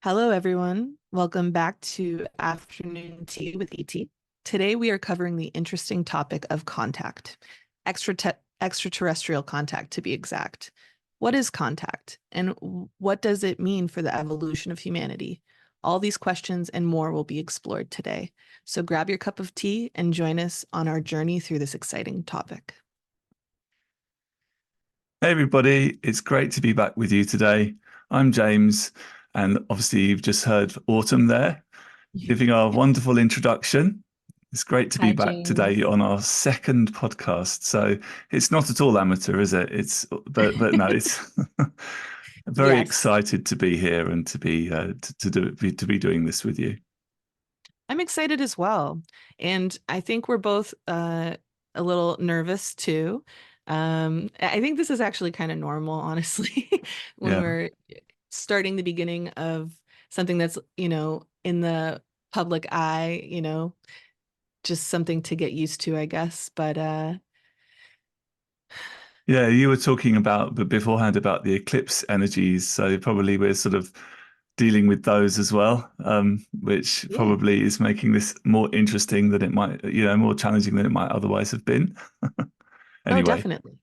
Hello, everyone. Welcome back to Afternoon Tea with ET. Today, we are covering the interesting topic of contact, extraterrestrial contact to be exact. What is contact, and what does it mean for the evolution of humanity? All these questions and more will be explored today. So grab your cup of tea and join us on our journey through this exciting topic. Hey everybody, it's great to be back with you today. I'm James, and obviously you've just heard Autumn there giving our wonderful introduction. It's great to be Hi, back today James. on our second podcast. So it's not at all amateur, is it? But no, it's very Yes, excited to be here and to be to be doing this with you. I'm excited as well. And I think we're both a little nervous too. I think this is actually kind of normal, honestly, when Yeah. we're starting the beginning of something that's, in the public eye, just something to get used to, I guess. But Yeah, you were talking about but beforehand about the eclipse energies, so probably we're sort of dealing with those as well, which yeah, probably is making this more interesting than it might, more challenging than it might otherwise have been. oh, Anyway, definitely.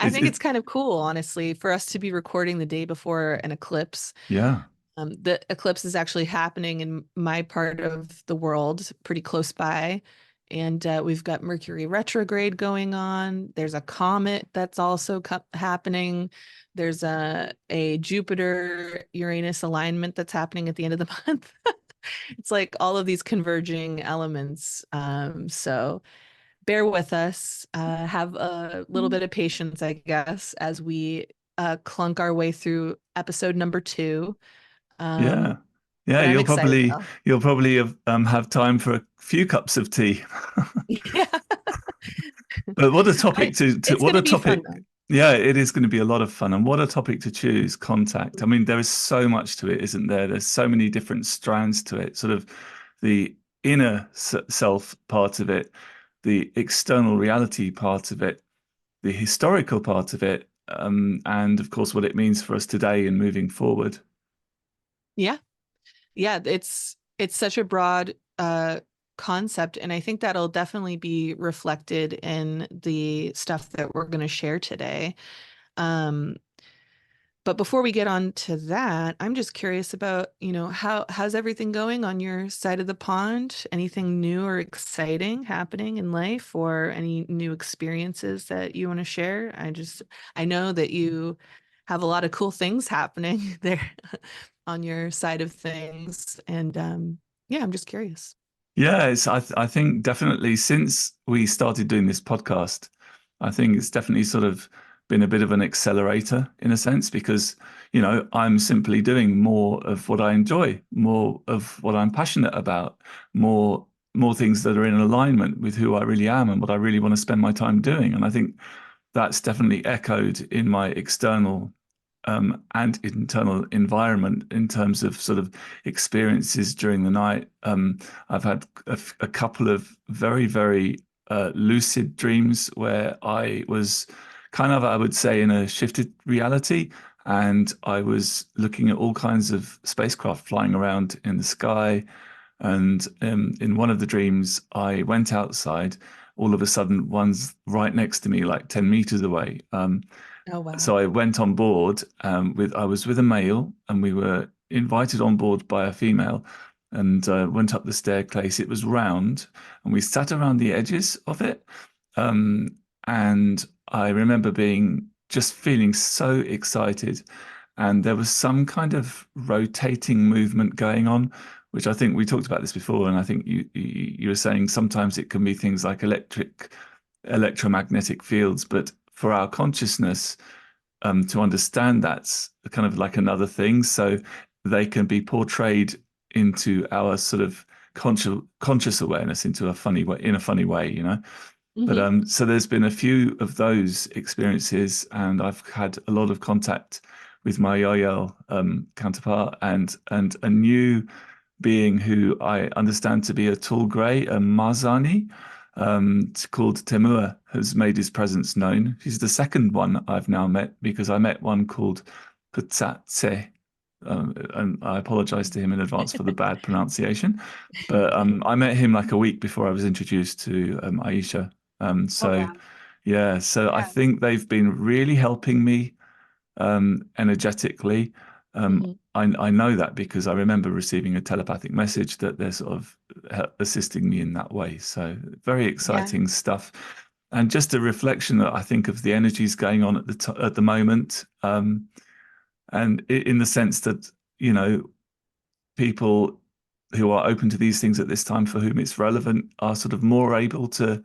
I it's, think it's it's kind of cool, honestly, for us to be recording the day before an eclipse. yeah, The eclipse is actually happening in my part of the world, pretty close by. And we've got Mercury retrograde going on. There's a comet that's also happening. There's a Jupiter Uranus alignment that's happening at the end of the month. It's like all of these converging elements. So bear with us, have a little bit of patience, I guess, as we clunk our way through episode number two. yeah, Um, yeah. but I'm excited though. You'll probably have time for a few cups of tea. Yeah, But what a topic to it's what gonna a be fun topic. though. Yeah, it is going to be a lot of fun. And what a topic to choose, contact. I mean, there is so much to it, isn't there? There's so many different strands to it. Sort of the inner self part of it, the external reality part of it, the historical part of it, and of course what it means for us today and moving forward. Yeah, yeah, it's such a broad concept, and I think that'll definitely be reflected in the stuff that we're going to share today. Um, But before we get on to that, I'm just curious about, how's everything going on your side of the pond? Anything new or exciting happening in life or any new experiences that you want to share? I know that you have a lot of cool things happening there on your side of things. And yeah, I'm just curious. Yeah, I think definitely since we started doing this podcast, I think it's definitely sort of been a bit of an accelerator in a sense because, I'm simply doing more of what I enjoy, more of what I'm passionate about, more things that are in alignment with who I really am and what I really want to spend my time doing. And I think that's definitely echoed in my external and internal environment in terms of sort of experiences during the night. I've had a couple of very, very lucid dreams where I was kind of, I would say, in a shifted reality. And I was looking at all kinds of spacecraft flying around in the sky. And in one of the dreams, I went outside. All of a sudden, one's right next to me, like 10 meters away. Oh, wow. So I went on board I was with a male and we were invited on board by a female and went up the staircase. It was round and we sat around the edges of it. Um, and I remember being just feeling so excited. And there was some kind of rotating movement going on, which I think we talked about this before. And I think you were saying sometimes it can be things like electromagnetic fields, but for our consciousness, to understand that's kind of like another thing. So they can be portrayed into our sort of conscious awareness into a funny way, in a funny way. But Hmm. so there's been a few of those experiences, and I've had a lot of contact with my Yael counterpart and a new being who I understand to be a tall grey, a Marzani, called Temur, has made his presence known. He's the second one I've now met because I met one called Putsatse. and I apologize to him in advance for the bad pronunciation. But I met him like a week before I was introduced to Aisha. Oh, So wow. yeah, so I Yeah. think they've been really helping me energetically. Hmm. I know that because I remember receiving a telepathic message that they're sort of assisting me in that way. So very Yeah. exciting stuff. And just a reflection that I think of the energies going on at at the moment, and in the sense that, you know, people who are open to these things at this time for whom it's relevant are sort of more able to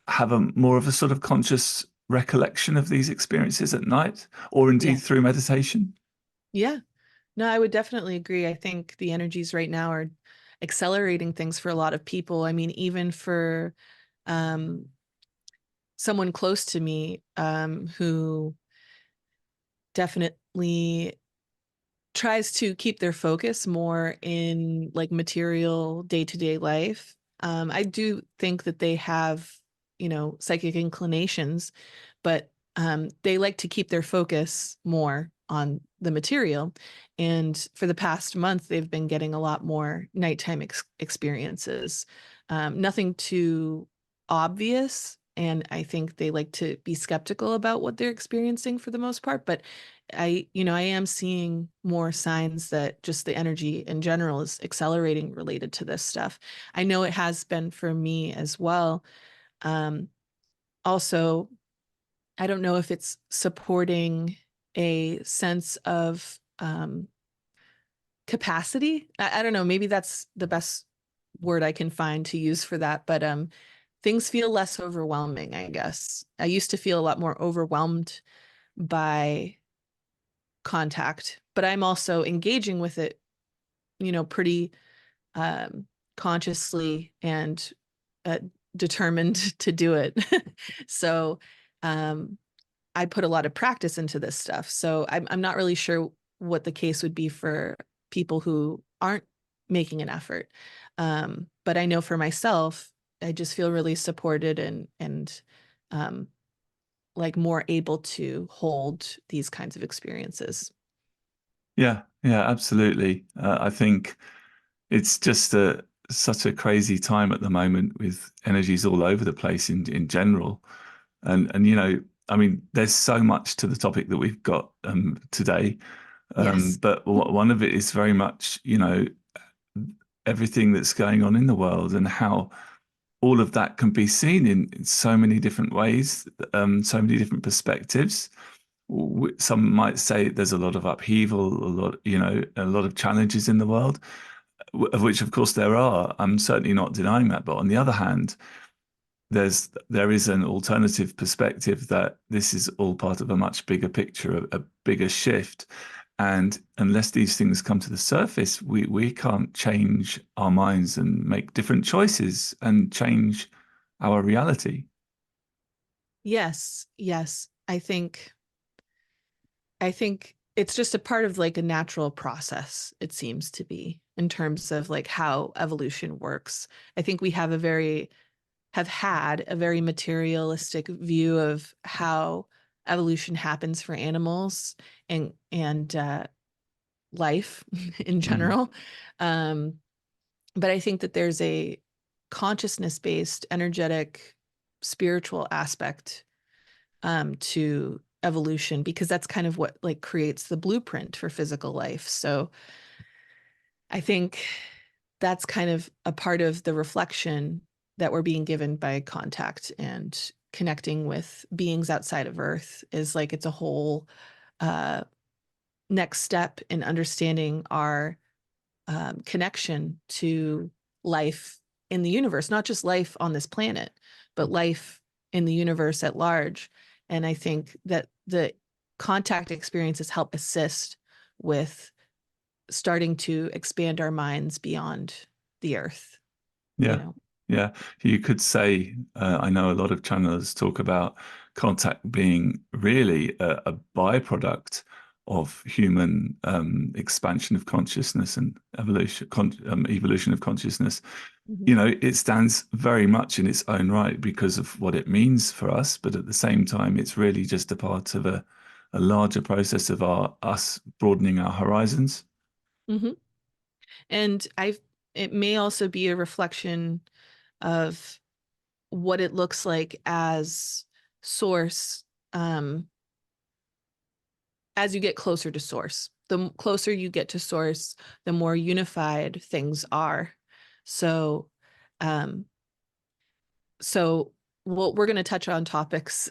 have a more of a sort of conscious recollection of these experiences at night, or indeed Yeah. through meditation. Yeah. No, I would definitely agree. I think the energies right now are accelerating things for a lot of people. I mean, even for um, someone close to me who definitely tries to keep their focus more in like material day-to-day life. I do think that they have, psychic inclinations, but they like to keep their focus more on the material. And for the past month, they've been getting a lot more nighttime experiences. Nothing too obvious. And I think they like to be skeptical about what they're experiencing for the most part. But I am seeing more signs that just the energy in general is accelerating related to this stuff. I know it has been for me as well. Um, Also, I don't know if it's supporting a sense of capacity. I don't know. Maybe that's the best word I can find to use for that. But things feel less overwhelming, I guess. I used to feel a lot more overwhelmed by contact, but I'm also engaging with it, pretty um, consciously and uh, determined to do it. So um, I put a lot of practice into this stuff. So I'm not really sure what the case would be for people who aren't making an effort. But I know for myself, I just feel really supported and um, like more able to hold these kinds of experiences. Yeah, yeah, absolutely. I think it's just such a crazy time at the moment with energies all over the place in general. And I mean, there's so much to the topic that we've got today. Yes. But one of it is very much, everything that's going on in the world and how all of that can be seen in so many different ways, so many different perspectives. Some might say there's a lot of upheaval, a lot of challenges in the world, of which, of course, there are. I'm certainly not denying that. But on the other hand, there is an alternative perspective that this is all part of a much bigger picture, a bigger shift. And unless these things come to the surface, we can't change our minds and make different choices and change our reality. Yes, yes. I think it's just a part of like a natural process, it seems to be, in terms of like how evolution works. I think we have had a very materialistic view of how evolution happens for animals and life in Mm. general. Um, but I think that there's a consciousness-based, energetic, spiritual aspect to evolution because that's kind of what like creates the blueprint for physical life. So I think that's kind of a part of the reflection that we're being given by contact and connecting with beings outside of Earth is like it's a whole uh, next step in understanding our connection to life in the universe, not just life on this planet, but life in the universe at large. And I think that the contact experiences help assist with starting to expand our minds beyond the earth, you Yeah, know? yeah. You could say, I know a lot of channelers talk about contact being really a byproduct of human expansion of consciousness and evolution of consciousness. Mhm. You know, it stands very much in its own right because of what it means for us, but at the same time, it's really just a part of a larger process of us broadening our horizons. Hmm. And it may also be a reflection of what it looks like as source, um, as you get closer to source. The closer you get to source, the more unified things are. So, um, so we're going to touch on topics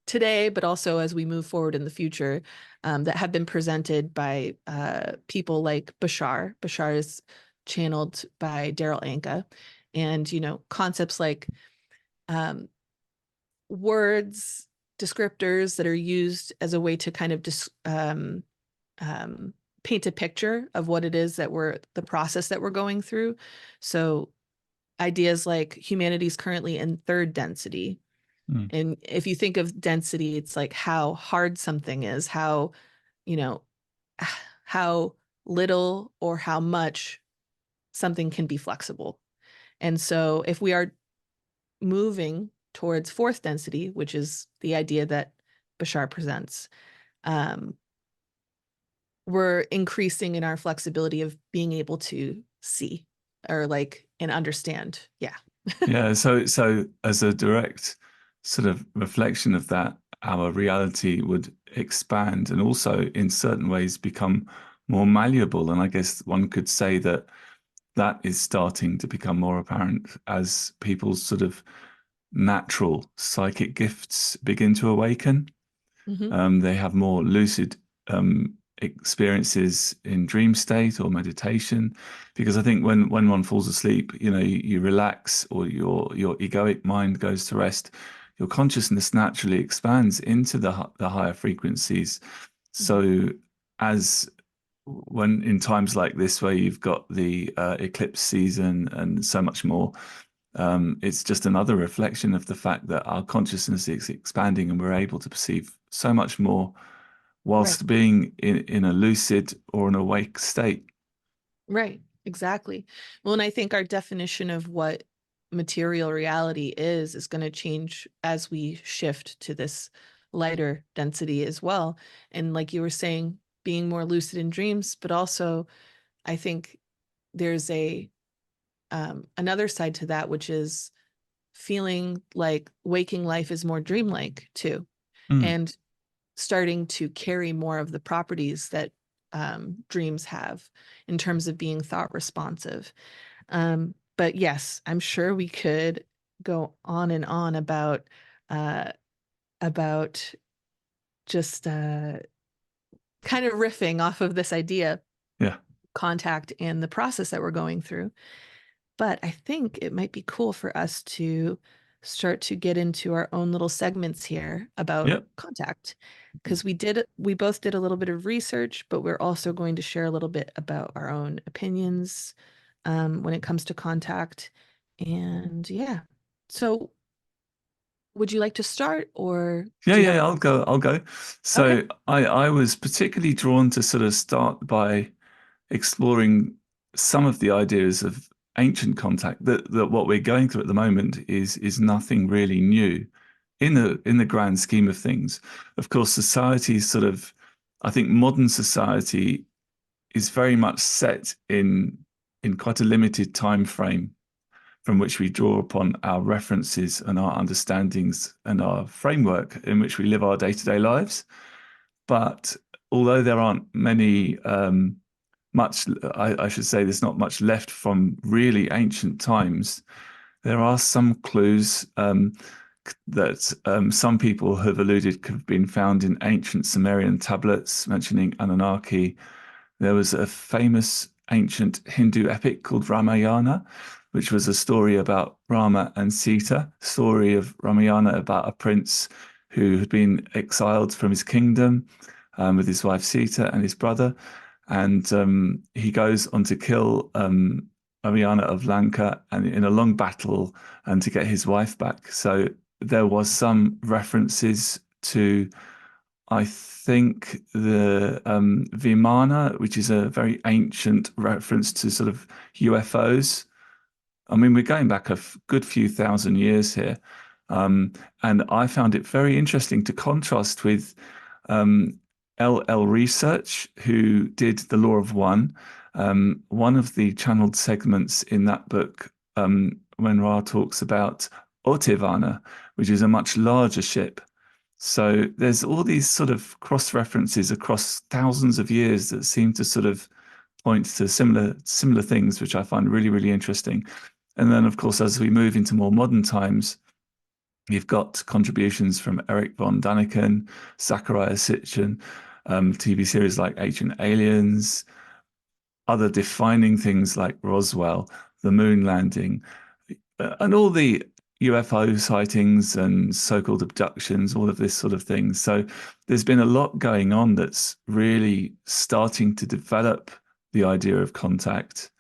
today, but also as we move forward in the future, that have been presented by people like Bashar. Bashar is channeled by Daryl Anka, and concepts like um, words, descriptors that are used as a way to kind of um, paint a picture of what it is that the process that we're going through. So ideas like humanity's currently in third density. Mm. And if you think of density, it's like how hard something is, you know, how little or how much something can be flexible. And so if we are moving towards fourth density, which is the idea that Bashar presents, um, we're increasing in our flexibility of being able to see or like and understand. Yeah. Yeah, so as a direct sort of reflection of that, our reality would expand and also in certain ways become more malleable. And I guess one could say that that is starting to become more apparent as people's sort of natural psychic gifts begin to awaken. Hmm. They have more lucid experiences in dream state or meditation, because I think when one falls asleep, you relax, or your egoic mind goes to rest. Your consciousness naturally expands into the higher frequencies. Hmm. So as when in times like this where you've got the eclipse season and so much more, it's just another reflection of the fact that our consciousness is expanding and we're able to perceive so much more Right. whilst being in a lucid or an awake state. Right. Exactly. Well, and I think our definition of what material reality is going to change as we shift to this lighter density as well. And like you were saying, being more lucid in dreams, but also I think there's another side to that, which is feeling like waking life is more dreamlike too, Mm. and starting to carry more of the properties that dreams have in terms of being thought responsive. But yes, I'm sure we could go on and on uh, about just kind of riffing off of this idea, Yeah. contact, and the process that we're going through. But I think it might be cool for us to start to get into our own little segments here about Yep. contact, because we both did a little bit of research, but we're also going to share a little bit about our own opinions when it comes to contact. And yeah, so would you like to start, or Yeah, do you have? yeah, I'll go. Okay. So I was particularly drawn to sort of start by exploring some of the ideas of ancient contact, that what we're going through at the moment is nothing really new in the grand scheme of things. Of course, society is sort of, I think modern society is very much set in quite a limited time frame from which we draw upon our references and our understandings and our framework in which we live our day-to-day lives. But although there aren't many much, I should say there's not much left from really ancient times, there are some clues that some people have alluded could have been found in ancient Sumerian tablets mentioning Anunnaki. There was a famous ancient Hindu epic called Ramayana, which was a story about Rama and Sita, story of Ramayana about a prince who had been exiled from his kingdom with his wife Sita and his brother. And he goes on to kill Ariana of Lanka and in a long battle and to get his wife back. So there was some references to, I think, the Vimana, which is a very ancient reference to sort of UFOs. I mean, we're going back a good few thousand years here. And I found it very interesting to contrast with um, LL Research, who did The Law of One. One of the channeled segments in that book, when Ra talks about Otevana, which is a much larger ship. So there's all these sort of cross references across thousands of years that seem to sort of point to similar things, which I find really, really interesting. And then, of course, as we move into more modern times, you've got contributions from Eric von Daniken, Zachariah Sitchin, TV series like Ancient Aliens, other defining things like Roswell, the moon landing, and all the UFO sightings and so-called abductions, all of this sort of thing. So there's been a lot going on that's really starting to develop the idea of contact.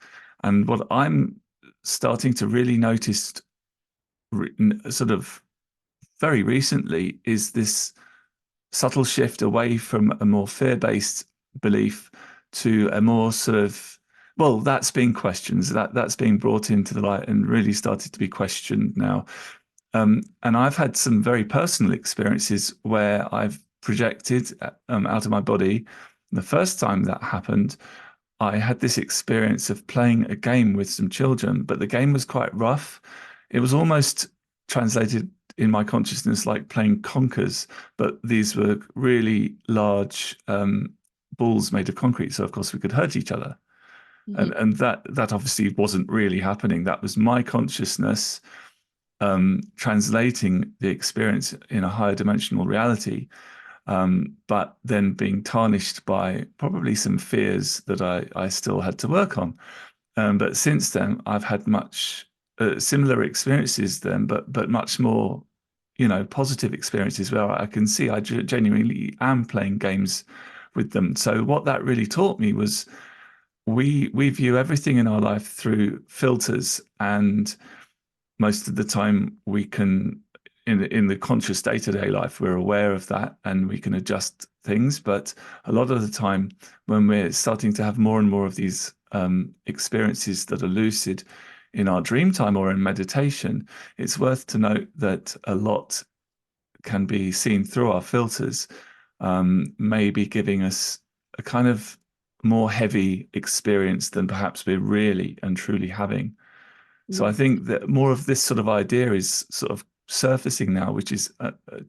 And what I'm starting to really notice sort of very recently is this subtle shift away from a more fear-based belief to a more sort of, well, that's being questioned, that's being brought into the light and really started to be questioned now. And I've had some very personal experiences where I've projected out of my body. The first time that happened, I had this experience of playing a game with some children, but the game was quite rough. It was almost translated in my consciousness like playing conkers, but these were really large balls made of concrete. So of course we could hurt each other. Mhm. And that obviously wasn't really happening. That was my consciousness translating the experience in a higher dimensional reality, but then being tarnished by probably some fears that I still had to work on. But since then, I've had much similar experiences then, but much more, positive experiences where I can see I genuinely am playing games with them. So what that really taught me was we view everything in our life through filters, and most of the time we can in the conscious day-to-day life we're aware of that and we can adjust things, but a lot of the time when we're starting to have more and more of these experiences that are lucid in our dream time or in meditation, it's worth to note that a lot can be seen through our filters, maybe giving us a kind of more heavy experience than perhaps we're really and truly having. So I Mm. think that more of this sort of idea is sort of surfacing now, which is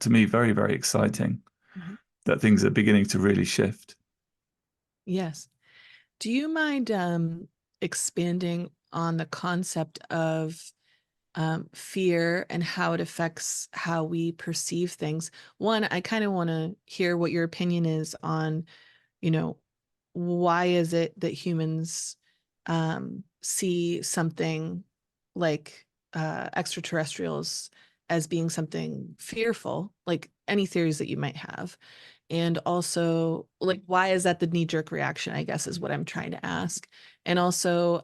to me very, very exciting, Mhm. that things are beginning to really shift. Yes. Do you mind expanding on the concept of fear and how it affects how we perceive things? One, I kind of want to hear what your opinion is on, you know, why is it that humans see something like extraterrestrials as being something fearful, like any theories that you might have? And also, like, why is that the knee-jerk reaction, I guess, is what I'm trying to ask. And also,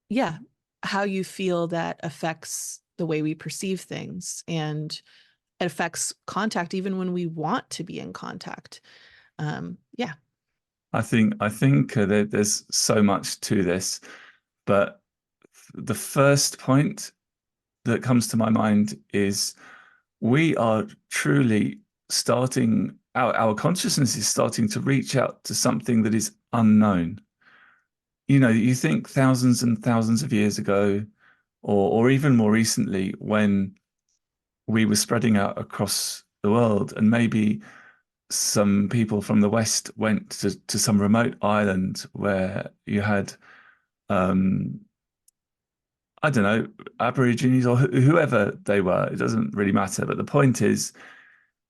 yeah, how you feel that affects the way we perceive things, and it affects contact even when we want to be in contact. Yeah. I think there's so much to this, but the first point that comes to my mind is we are truly starting, our consciousness is starting to reach out to something that is unknown. You think thousands and thousands of years ago, or even more recently, when we were spreading out across the world, and maybe some people from the West went to some remote island where you had, um, I don't know, Aborigines or whoever they were, it doesn't really matter. But the point is,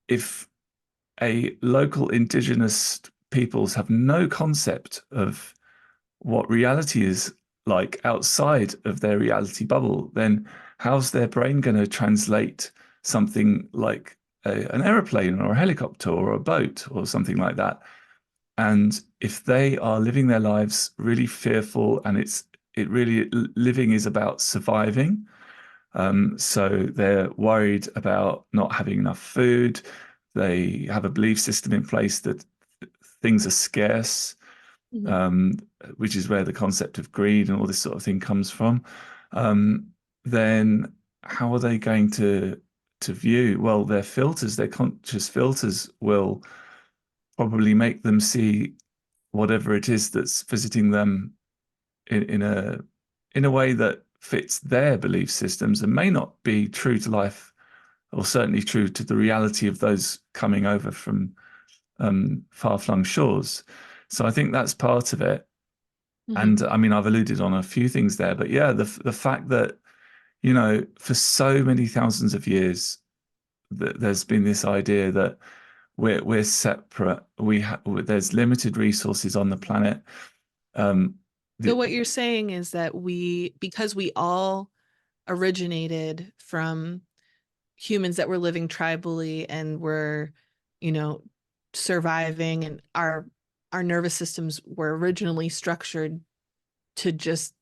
if a local indigenous peoples have no concept of what reality is like outside of their reality bubble, then how's their brain going to translate something like an aeroplane or a helicopter or a boat or something like that? And if they are living their lives really fearful, and it really living is about surviving. So they're worried about not having enough food. They have a belief system in place that things are scarce, Mhm. um, which is where the concept of greed and all this sort of thing comes from. Um, then how are they going to to view, well, their filters, their conscious filters will probably make them see whatever it is that's visiting them in a way that fits their belief systems and may not be true to life, or certainly true to the reality of those coming over from far-flung shores. So I think that's part of it. Mhm. And I mean, I've alluded on a few things there, but yeah, the fact that, you know, for so many thousands of years, there's been this idea that we're separate. There's limited resources on the planet. Um, So the, what you're saying is that because we all originated from humans that were living tribally and were, you know, surviving, and our nervous systems were originally structured to just,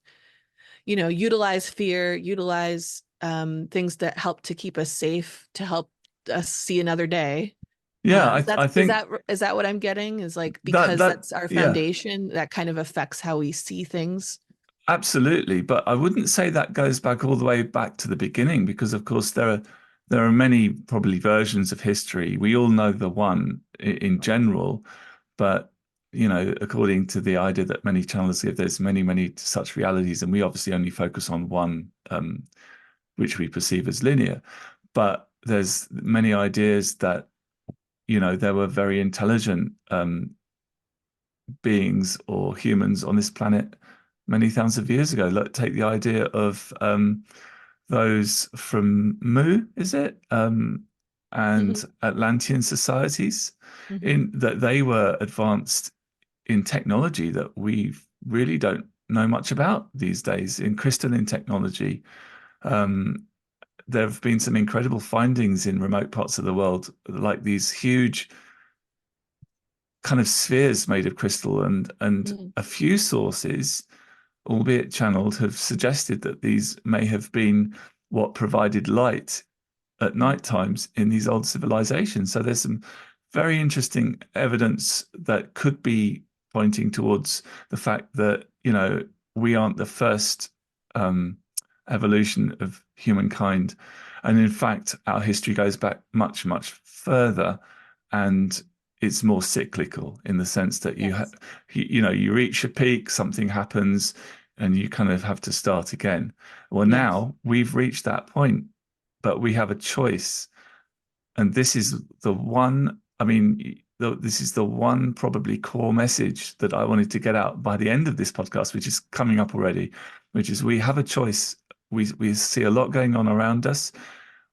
you know, utilize fear, utilize things that help to keep us safe, to help us see another day. yeah, That's I think is that what I'm getting? Is like because that that's our yeah. foundation, that kind of affects how we see things. Absolutely, but I wouldn't say that goes back all the way back to the beginning, because of course there are many probably versions of history. We all know the one in general, but you know, according to the idea that many channels give, there's many such realities, and we obviously only focus on one, which we perceive as linear. But there's many ideas that, you know, there were very intelligent beings or humans on this planet many thousands of years ago. Look, take the idea of those from Mu, is it? And Hmm. Atlantean societies, Hmm. in that they were advanced in technology that we really don't know much about these days, in crystalline technology. Um, there have been some incredible findings in remote parts of the world, like these huge kind of spheres made of crystal, and Hmm. a few sources, albeit channeled, have suggested that these may have been what provided light at night times in these old civilizations. So there's some very interesting evidence that could be pointing towards the fact that, you know, we aren't the first um, evolution of humankind. And in fact, our history goes back much further, and it's more cyclical in the sense that Yes. you know, you reach a peak, something happens, and you kind of have to start again. Well, Yes. now we've reached that point, but we have a choice. And this is the one, I mean, this is the one probably core message that I wanted to get out by the end of this podcast, which is coming up already, which is we have a choice. We see a lot going on around us.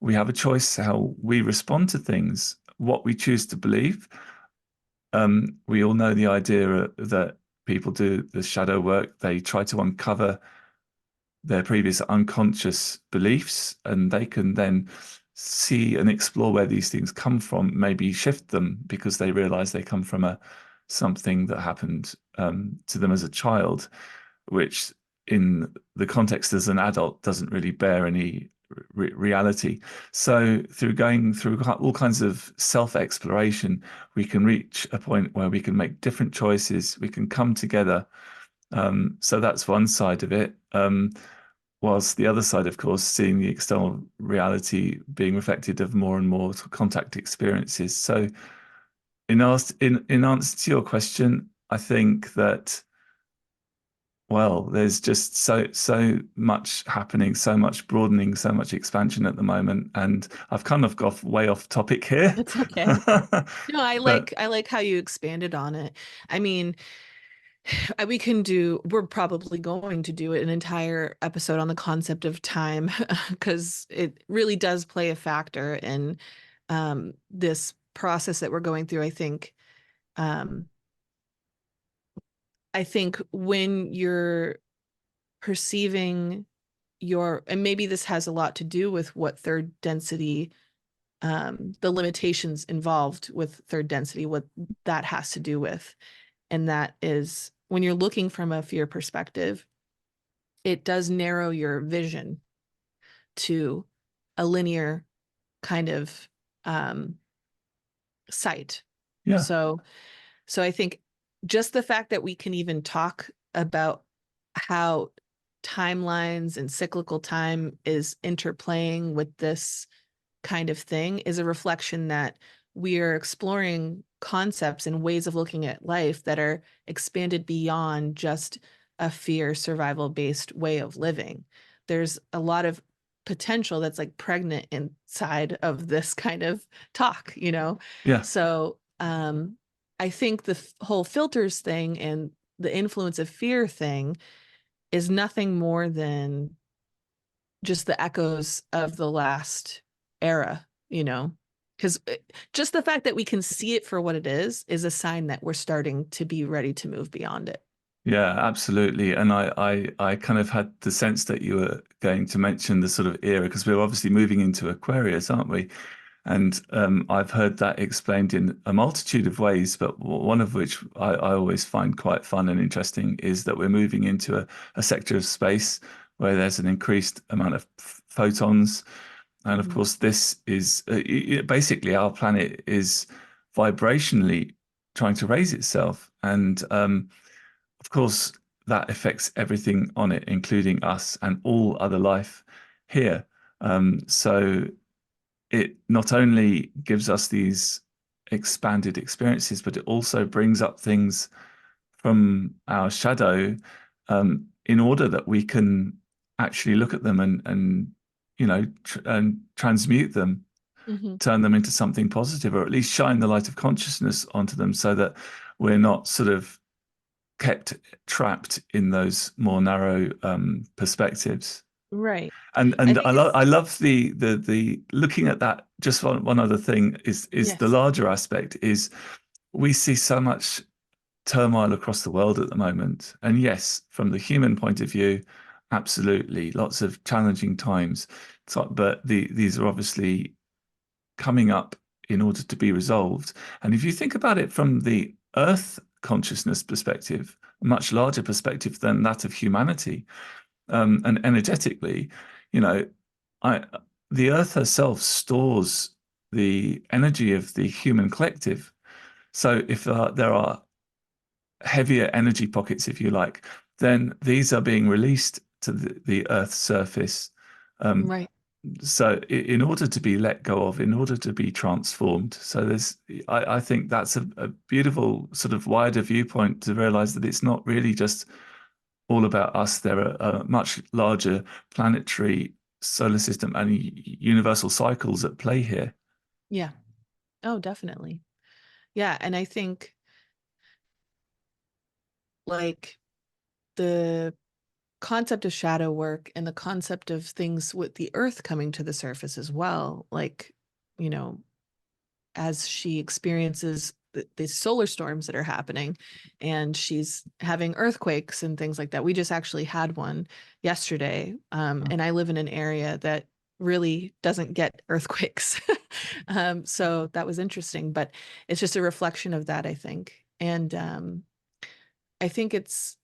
We have a choice how we respond to things, what we choose to believe. We all know the idea that people do the shadow work. They try to uncover their previous unconscious beliefs, and they can then see and explore where these things come from, maybe shift them because they realize they come from a something that happened to them as a child, which in the context as an adult doesn't really bear any reality. So through going through all kinds of self-exploration, we can reach a point where we can make different choices, we can come together. So that's one side of it. Whilst the other side, of course, seeing the external reality being reflected of more and more contact experiences. So in answer to your question, I think that, well, there's just so much happening, so much broadening, so much expansion at the moment. And I've kind of got way off topic here. It's okay. No, But I like how you expanded on it. I mean, we're probably going to do an entire episode on the concept of time because it really does play a factor in this process that we're going through. Um, I think when you're perceiving and maybe this has a lot to do with what third density, the limitations involved with third density, what that has to do with. And that is when you're looking from a fear perspective, it does narrow your vision to a linear kind of um, sight. yeah, So, so I think just the fact that we can even talk about how timelines and cyclical time is interplaying with this kind of thing is a reflection that we are exploring concepts and ways of looking at life that are expanded beyond just a fear survival based way of living. There's a lot of potential that's like pregnant inside of this kind of talk, you know? Yeah. So, I think the whole filters thing and the influence of fear thing is nothing more than just the echoes of the last era, you know? Because just the fact that we can see it for what it is a sign that we're starting to be ready to move beyond it. Yeah, absolutely. And I kind of had the sense that you were going to mention the sort of era, because we're obviously moving into Aquarius, aren't we? And I've heard that explained in a multitude of ways, but one of which I always find quite fun and interesting is that we're moving into a sector of space where there's an increased amount of photons. And of Mhm. course, this is basically our planet is vibrationally trying to raise itself. And of course, that affects everything on it, including us and all other life here. So it not only gives us these expanded experiences, but it also brings up things from our shadow, in order that we can actually look at them and and transmute them, Mhm. turn them into something positive, or at least shine the light of consciousness onto them, so that we're not sort of kept trapped in those more narrow perspectives. Right. I And think it's I love the looking at that. Just one other thing is the yes. larger aspect is we see so much turmoil across the world at the moment. And yes, from the human point of view, absolutely, lots of challenging times. So, but these are obviously coming up in order to be resolved. And if you think about it from the Earth consciousness perspective, a much larger perspective than that of humanity, and energetically, you know, I the Earth herself stores the energy of the human collective. So if there are heavier energy pockets, if you like, then these are being released to the Earth's surface. Um, Right. so in order to be let go of, in order to be transformed. So I think that's a beautiful sort of wider viewpoint to realize that it's not really just all about us. There are much larger planetary solar system and universal cycles at play here. Yeah. Oh, definitely. Yeah. And I think like the concept of shadow work and the concept of things with the earth coming to the surface as well, like, you know, as she experiences these solar storms that are happening and she's having earthquakes and things like that. We just actually had one yesterday. And I live in an area that really doesn't get earthquakes. So that was interesting, but it's just a reflection of that, I think. And I think it's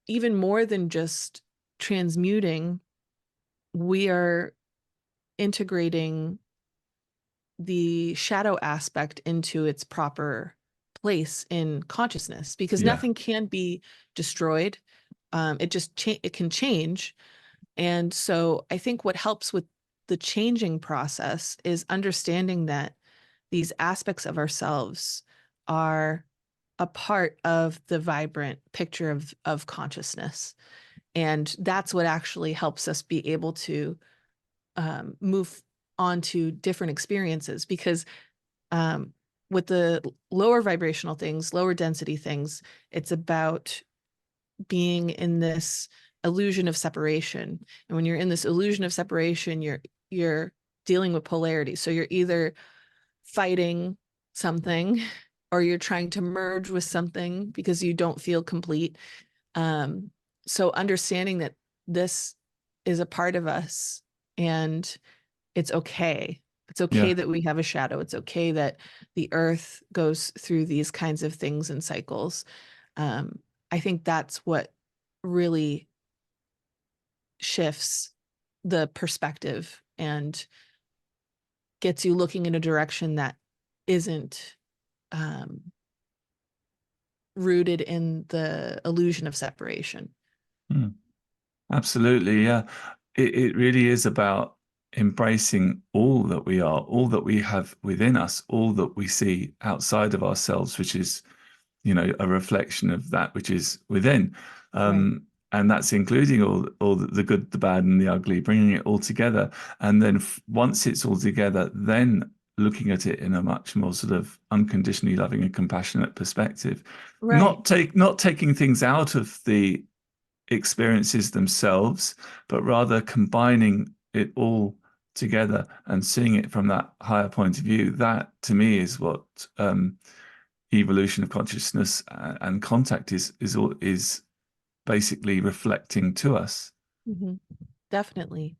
even more than just transmuting, we are integrating the shadow aspect into its proper place in consciousness because Yeah, nothing can be destroyed. It just it can change. And so I think what helps with the changing process is understanding that these aspects of ourselves are a part of the vibrant picture of consciousness. And that's what actually helps us be able to move on to different experiences because um, with the lower vibrational things, lower density things, it's about being in this illusion of separation. And when you're in this illusion of separation, you're dealing with polarity. So you're either fighting something or you're trying to merge with something because you don't feel complete. Um, so understanding that this is a part of us and it's okay. It's okay yeah. that we have a shadow. It's okay that the earth goes through these kinds of things and cycles. Um, I think that's what really shifts the perspective and gets you looking in a direction that isn't um, rooted in the illusion of separation. Mm. Absolutely, yeah. It really is about embracing all that we are, all that we have within us, all that we see outside of ourselves, which is, a reflection of that which is within. Right. And that's including all the good, the bad, and the ugly, bringing it all together. And then once it's all together, then looking at it in a much more sort of unconditionally loving and compassionate perspective. Right. Not taking things out of the experiences themselves, but rather combining it all together and seeing it from that higher point of view. That to me is what evolution of consciousness and contact is basically reflecting to us. Mhm. Definitely.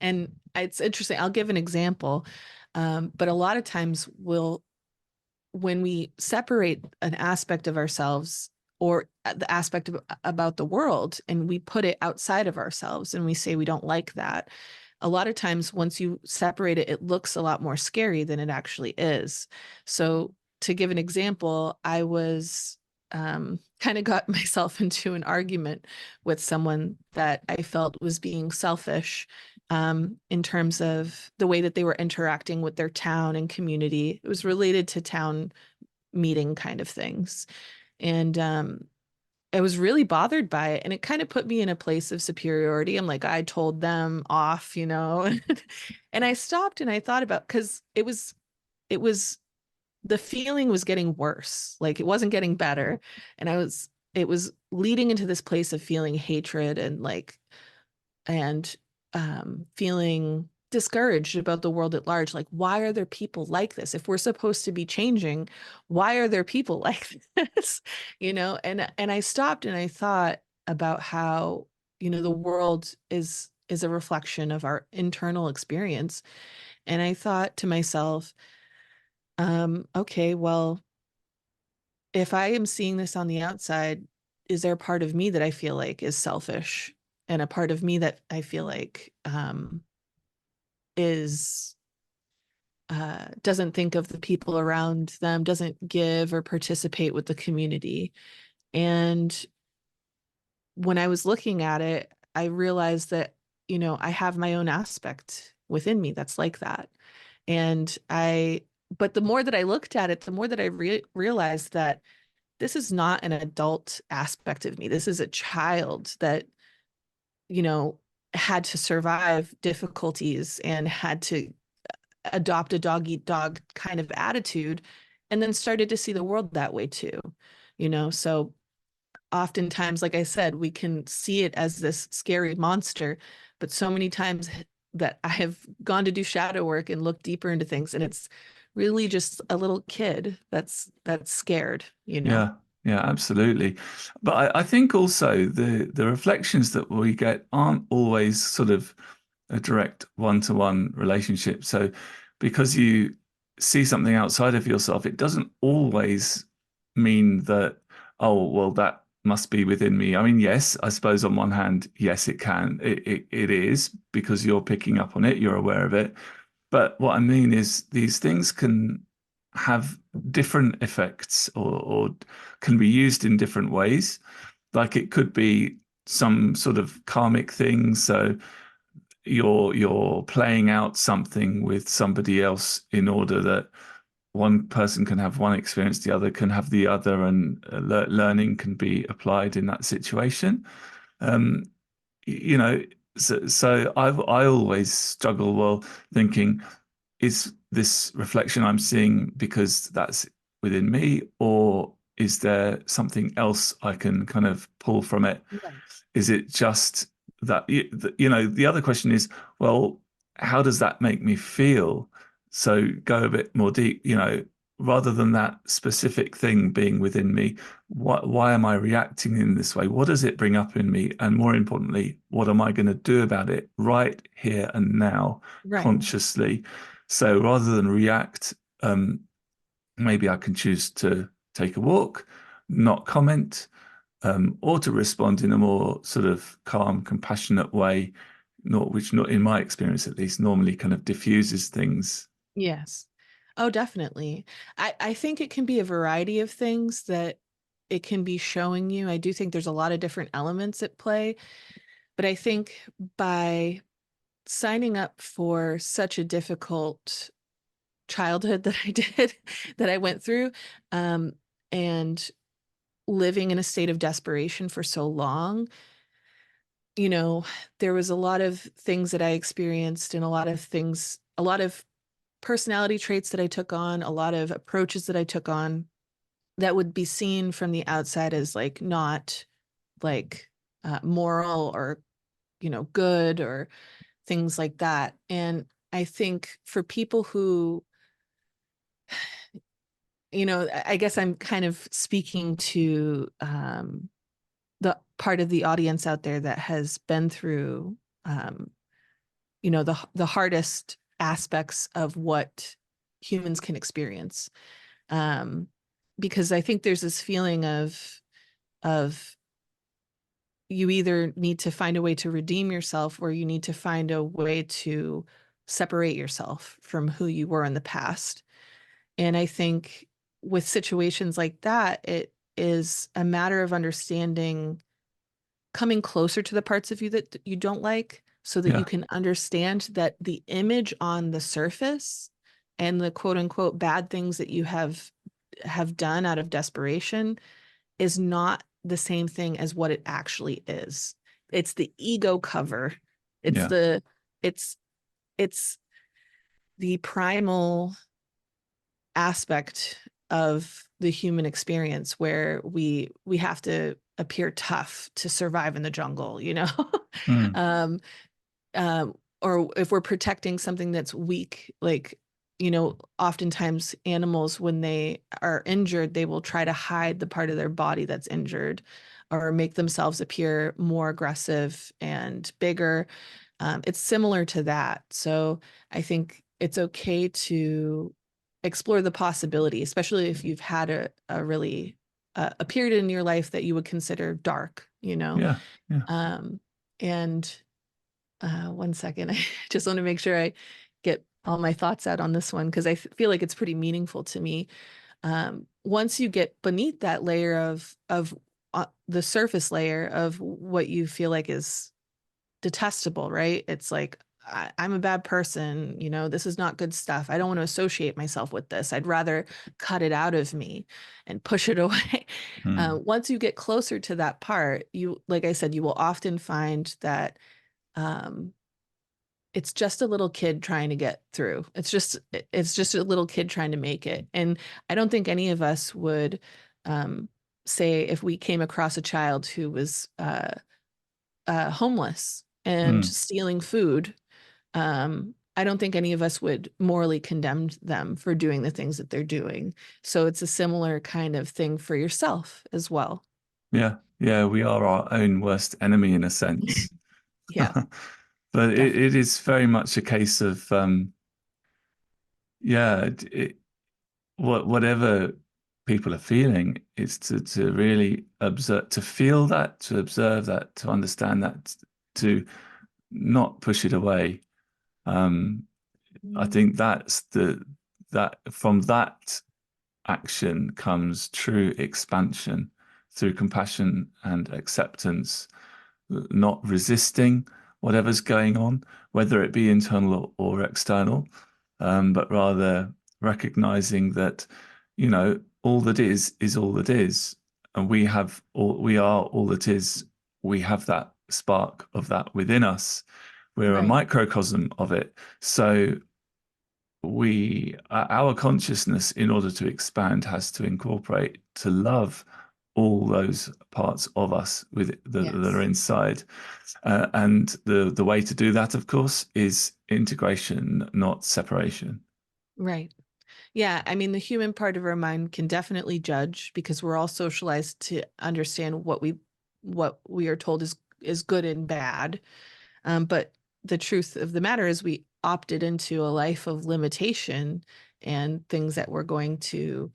And it's interesting. I'll give an example. But a lot of times when we separate an aspect of ourselves or the aspect about the world and we put it outside of ourselves and we say we don't like that, a lot of times once you separate it, it looks a lot more scary than it actually is. So to give an example, I was kind of got myself into an argument with someone that I felt was being selfish in terms of the way that they were interacting with their town and community. It was related to town meeting kind of things. And I was really bothered by it. And it kind of put me in a place of superiority. I'm like, I told them off, and I stopped and I thought about, because it was, the feeling was getting worse. Like it wasn't getting better. And it was leading into this place of feeling hatred and and feeling discouraged about the world at large. Like, why are there people like this? If we're supposed to be changing, why are there people like this? And I stopped and I thought about how, the world is a reflection of our internal experience. And I thought to myself, okay, well, if I am seeing this on the outside, is there a part of me that I feel like is selfish and a part of me that I feel like is doesn't think of the people around them, doesn't give or participate with the community. And when I was looking at it, I realized that, I have my own aspect within me that's like that. And but the more that I looked at it, the more that I realized that this is not an adult aspect of me. This is a child that, you know, had to survive difficulties and had to adopt a dog eat dog kind of attitude and then started to see the world that way too. So oftentimes, like I said, we can see it as this scary monster, but so many times that I have gone to do shadow work and look deeper into things, and it's really just a little kid that's scared. Yeah, yeah, absolutely. But I think also the reflections that we get aren't always sort of a direct one-to-one relationship. So because you see something outside of yourself, it doesn't always mean that, oh, well, that must be within me. I mean, yes, I suppose on one hand, yes, it can. It is because you're picking up on it, you're aware of it. But what I mean is these things can have different effects or can be used in different ways. Like it could be some sort of karmic thing. So you're playing out something with somebody else in order that one person can have one experience, the other can have the other, and learning can be applied in that situation. Um, you know, so I always struggle, well, thinking, is this reflection I'm seeing because that's within me, or is there something else I can kind of pull from it? Right. Is it just that, the other question is, well, how does that make me feel? So go a bit more deep, rather than that specific thing being within me, why am I reacting in this way? What does it bring up in me? And more importantly, what am I going to do about it right here and now, Right. consciously? So rather than react, maybe I can choose to take a walk, not comment, or to respond in a more sort of calm, compassionate way, which not in my experience at least normally kind of diffuses things. Yes. Oh, definitely. I think it can be a variety of things that it can be showing you. I do think there's a lot of different elements at play, but I think by signing up for such a difficult childhood that I did, that I went through, um, and living in a state of desperation for so long, you know, there was a lot of things that I experienced and a lot of things, a lot of personality traits that I took on, a lot of approaches that I took on that would be seen from the outside as like not like moral or, good or things like that. And I think for people who, I guess I'm kind of speaking to the part of the audience out there that has been through, um, the hardest aspects of what humans can experience. Um, because I think there's this feeling of you either need to find a way to redeem yourself or you need to find a way to separate yourself from who you were in the past. And I think with situations like that, it is a matter of understanding, coming closer to the parts of you that you don't like so that you Yeah. can understand that the image on the surface and the quote unquote bad things that you have done out of desperation is not the same thing as what it actually is. It's the ego cover. It's Yeah. the it's it's the primal aspect of the human experience where we have to appear tough to survive in the jungle, Mm. um or if we're protecting something that's weak, like, oftentimes animals, when they are injured, they will try to hide the part of their body that's injured or make themselves appear more aggressive and bigger. It's similar to that. So I think it's okay to explore the possibility, especially if you've had a really a period in your life that you would consider dark, Yeah. Yeah. um, and one second. I just want to make sure I get all my thoughts out on this one because I feel like it's pretty meaningful to me. Once you get beneath that layer of the surface layer of what you feel like is detestable, right? It's like I'm a bad person. This is not good stuff. I don't want to associate myself with this. I'd rather cut it out of me and push it away. Mm. Once you get closer to that part, like I said, you will often find that. Um, it's just a little kid trying to get through. It's just a little kid trying to make it. And I don't think any of us would say if we came across a child who was homeless and Mm. stealing food. I don't think any of us would morally condemn them for doing the things that they're doing. So it's a similar kind of thing for yourself as well. Yeah. Yeah. We are our own worst enemy in a sense. Yeah, But it definitely. is very much a case of, yeah, whatever people are feeling, is to really observe, to feel that, to observe that, to understand that, to not push it away. Um, I Mhm. think that from that action comes true expansion through compassion and acceptance, not resisting whatever's going on, whether it be internal or external, but rather recognizing that, all that is all that is. And we are all that is. We have that spark of that within us. We're a Right. microcosm of it. So our consciousness, in order to expand, has to incorporate, to love all those parts of us that are Yes. inside. And the way to do that, of course, is integration, not separation. Right. Yeah, I mean, the human part of our mind can definitely judge because we're all socialized to understand what we are told is good and bad. But the truth of the matter is we opted into a life of limitation and things that were going to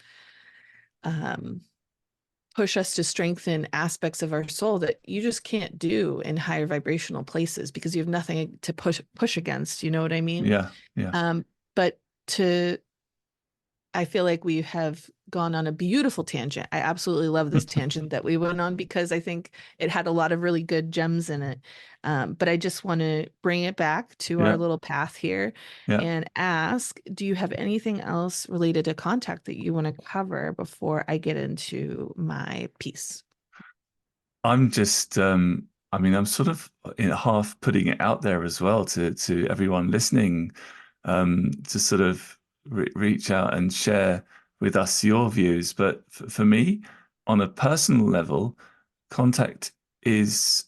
um, push us to strengthen aspects of our soul that you just can't do in higher vibrational places because you have nothing to push against. You know what I mean? Yeah, yeah, But to I feel like we have gone on a beautiful tangent. I absolutely love this tangent that we went on because I think it had a lot of really good gems in it. But I just want to bring it back to our Yeah, little path here yeah. and ask, do you have anything else related to contact that you want to cover before I get into my piece? I'm just, I mean, I'm sort of half putting it out there as well to everyone listening, to sort of reach out and share with us your views. But for me, on a personal level, contact is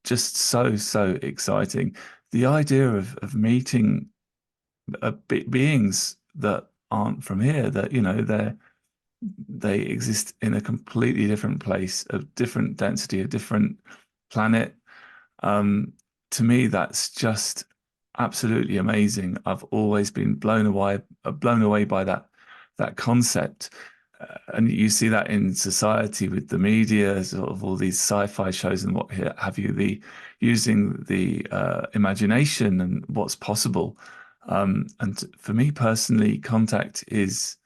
just so exciting. The idea of meeting beings that aren't from here, that they exist in a completely different place, of different density, a different planet. Um, to me, that's just absolutely amazing. I've always been blown away by that concept. And you see that in society with the media, sort of all these sci-fi shows and what have you, the using the imagination and what's possible. And for me personally, contact is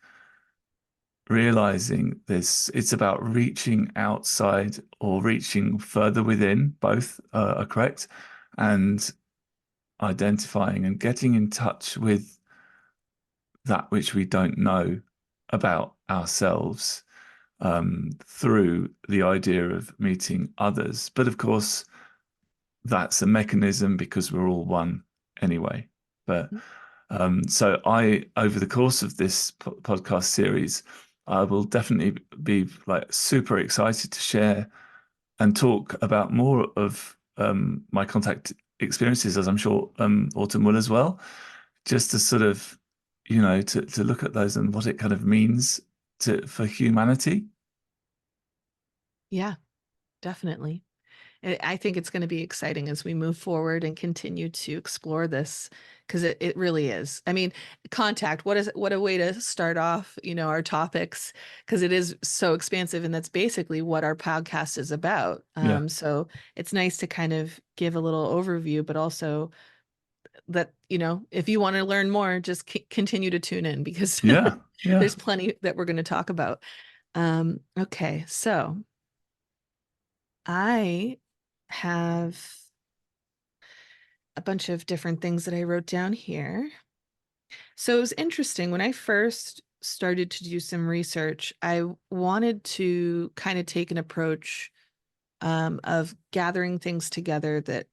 realizing this. It's about reaching outside or reaching further within, both are correct, and identifying and getting in touch with that which we don't know about ourselves, through the idea of meeting others. But of course, that's a mechanism because we're all one anyway. But so over the course of this podcast series, I will definitely be like super excited to share and talk about more of my contact experiences, as I'm sure Autumn will as well, just to sort of, to look at those and what it kind of means for humanity. Yeah, definitely. I think it's going to be exciting as we move forward and continue to explore this because it really is. I mean, contact, what a way to start off, our topics because it is so expansive and that's basically what our podcast is about. Yeah, So it's nice to kind of give a little overview, but also that, if you want to learn more, just continue to tune in because yeah, yeah. there's plenty that we're going to talk about. Okay, so I have a bunch of different things that I wrote down here. So it was interesting when I first started to do some research, I wanted to kind of take an approach of gathering things together that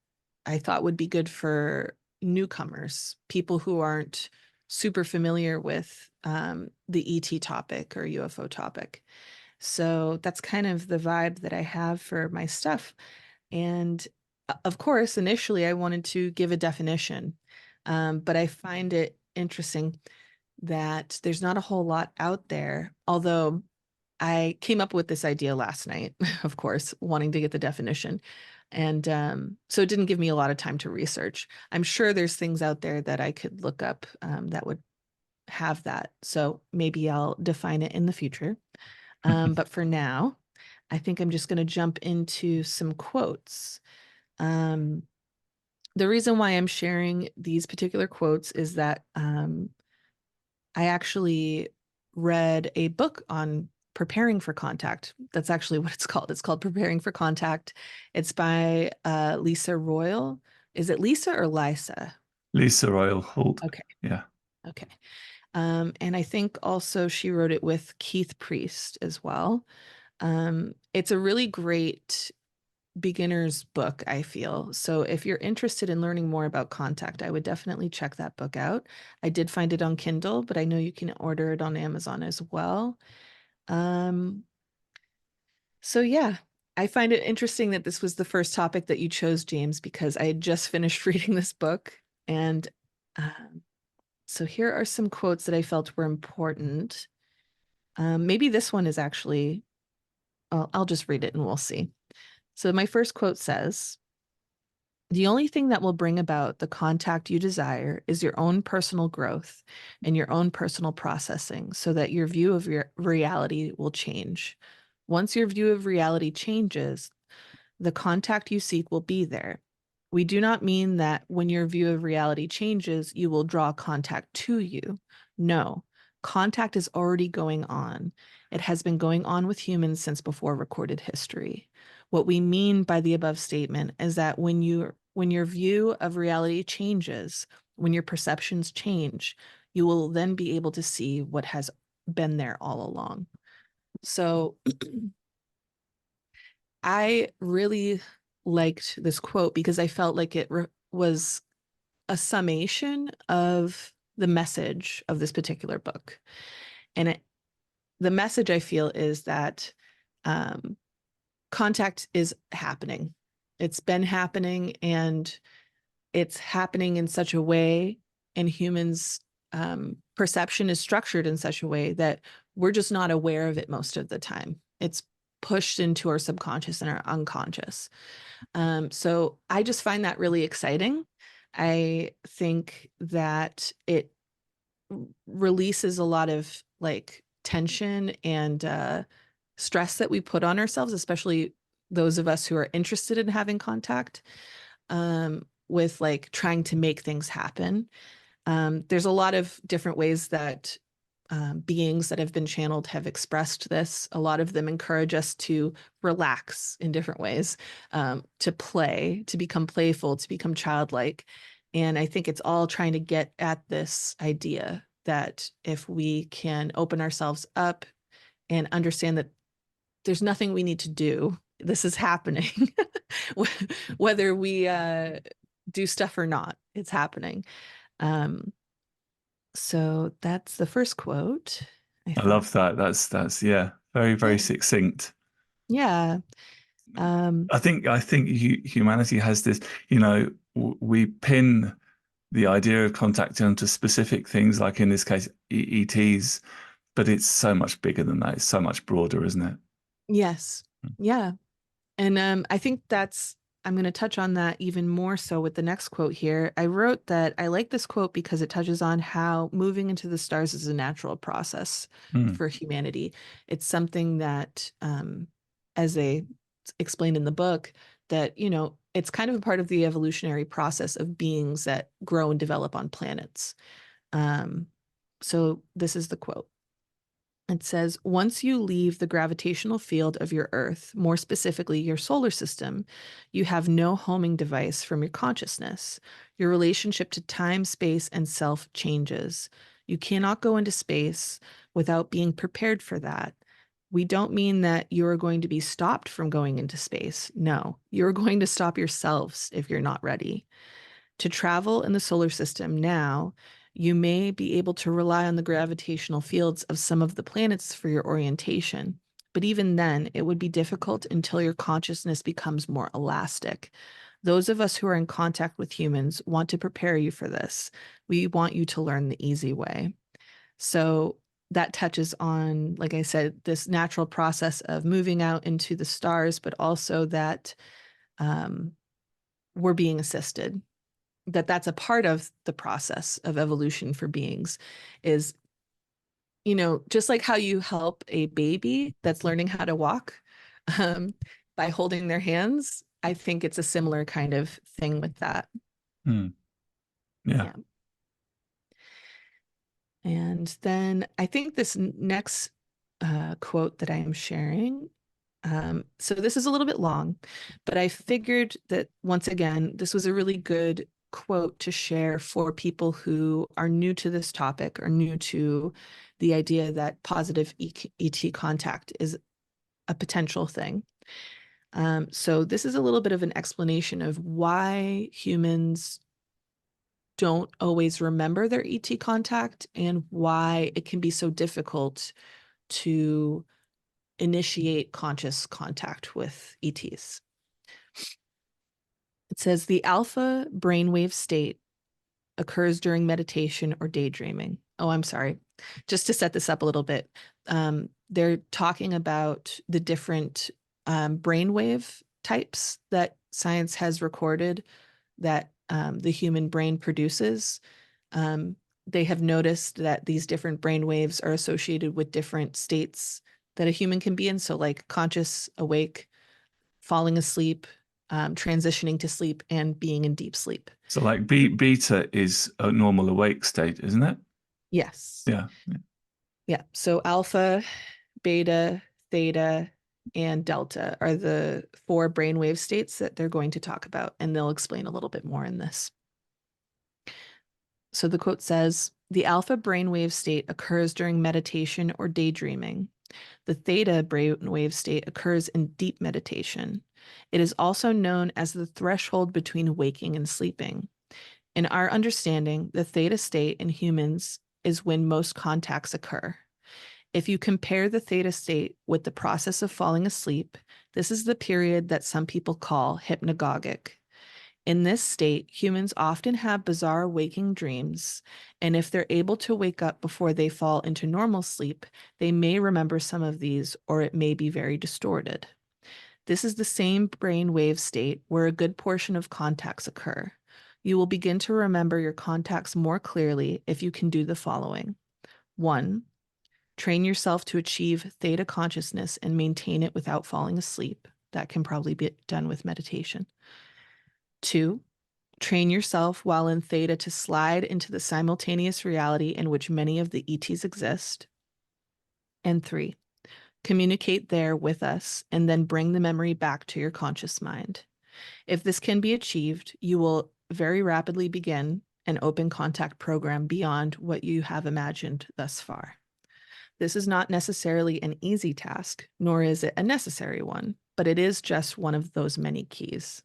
I thought would be good for newcomers, people who aren't super familiar with the ET topic or UFO topic. So that's kind of the vibe that I have for my stuff. And of course, initially I wanted to give a definition, but I find it interesting that there's not a whole lot out there, although I came up with this idea last night, of course, wanting to get the definition. And so it didn't give me a lot of time to research. I'm sure there's things out there that I could look up that would have that. So maybe I'll define it in the future. But for now, I think I'm just going to jump into some quotes. Um, the reason why I'm sharing these particular quotes is that I actually read a book on preparing for contact. That's actually what it's called. It's called Preparing for Contact. It's by Lisa Royal. Is it Lisa or Lisa? Lisa Royal Holt. Okay. Yeah. Okay. And I think also she wrote it with Keith Priest as well. It's a really great beginner's book, I feel. So if you're interested in learning more about contact, I would definitely check that book out. I did find it on Kindle, but I know you can order it on Amazon as well. Um, so yeah, I find it interesting that this was the first topic that you chose, James, because I had just finished reading this book. And so here are some quotes that I felt were important. Maybe this one is actually, I'll just read it and we'll see. So my first quote says, the only thing that will bring about the contact you desire is your own personal growth and your own personal processing so that your view of your reality will change. Once your view of reality changes, the contact you seek will be there. We do not mean that when your view of reality changes, you will draw contact to you. No, contact is already going on. It has been going on with humans since before recorded history. What we mean by the above statement is that when your view of reality changes, when your perceptions change, you will then be able to see what has been there all along. So I really liked this quote because I felt like it was a summation of the message of this particular book. And the message I feel is that um, contact is happening. It's been happening, and it's happening in such a way, and humans' perception is structured in such a way that we're just not aware of it most of the time. It's pushed into our subconscious and our unconscious. So I just find that really exciting. I think that it releases a lot of like tension and stress that we put on ourselves, especially those of us who are interested in having contact, with like trying to make things happen. There's a lot of different ways that beings that have been channeled have expressed this. A lot of them encourage us to relax in different ways, to play, to become playful, to become childlike. And I think it's all trying to get at this idea that if we can open ourselves up and understand that there's nothing we need to do, this is happening, whether we do stuff or not, it's happening. Um, so that's the first quote. I I thought, love that. That's yeah, very, very yeah, succinct. yeah, um, I think humanity has this, you know, we pin the idea of contact onto specific things, like in this case, ETs, but it's so much bigger than that. It's so much broader, isn't it? yes, yeah. And I think I'm going to touch on that even more so with the next quote here. I wrote that I like this quote because it touches on how moving into the stars is a natural process Mm, for humanity. It's something that, as they explained in the book, that, it's kind of a part of the evolutionary process of beings that grow and develop on planets. Um, so this is the quote. It says, once you leave the gravitational field of your Earth, more specifically your solar system, you have no homing device from your consciousness. Your relationship to time, space, and self changes. You cannot go into space without being prepared for that. We don't mean that you're going to be stopped from going into space. No, you're going to stop yourselves if you're not ready. To travel in the solar system now, you may be able to rely on the gravitational fields of some of the planets for your orientation. But even then, it would be difficult until your consciousness becomes more elastic. Those of us who are in contact with humans want to prepare you for this. We want you to learn the easy way. So that touches on, like I said, this natural process of moving out into the stars, but also that um, we're being assisted, that's a part of the process of evolution for beings, is, just like how you help a baby that's learning how to walk, um, by holding their hands. I think it's a similar kind of thing with that. mm, yeah. Yeah. And then I think this next quote that I am sharing, so this is a little bit long, but I figured that once again, this was a really good quote to share for people who are new to this topic or new to the idea that positive ET contact is a potential thing. So this is a little bit of an explanation of why humans don't always remember their ET contact and why it can be so difficult to initiate conscious contact with ETs. It says the alpha brainwave state occurs during meditation or daydreaming. Oh, I'm sorry. Just to set this up a little bit, they're talking about the different brainwave types that science has recorded that the human brain produces. Um, they have noticed that these different brain waves are associated with different states that a human can be in. So, like conscious, awake, falling asleep, transitioning to sleep, and being in deep sleep. So like beta is a normal awake state, isn't it? Yes. Yeah. Yeah. Yeah. So alpha, beta, theta, and delta are the four brainwave states that they're going to talk about, and they'll explain a little bit more in this. So the quote says, the alpha brainwave state occurs during meditation or daydreaming. The theta brainwave state occurs in deep meditation. It is also known as the threshold between waking and sleeping. In our understanding, the theta state in humans is when most contacts occur. If you compare the theta state with the process of falling asleep, this is the period that some people call hypnagogic. In this state, humans often have bizarre waking dreams, and if they're able to wake up before they fall into normal sleep, they may remember some of these, or it may be very distorted. This is the same brain wave state where a good portion of contacts occur. You will begin to remember your contacts more clearly if you can do the following. 1. Train yourself to achieve theta consciousness and maintain it without falling asleep. That can probably be done with meditation. 2. Train yourself while in theta to slide into the simultaneous reality in which many of the ETs exist. And 3. Communicate there with us and then bring the memory back to your conscious mind. If this can be achieved, you will very rapidly begin an open contact program beyond what you have imagined thus far. This is not necessarily an easy task, nor is it a necessary one, but it is just one of those many keys.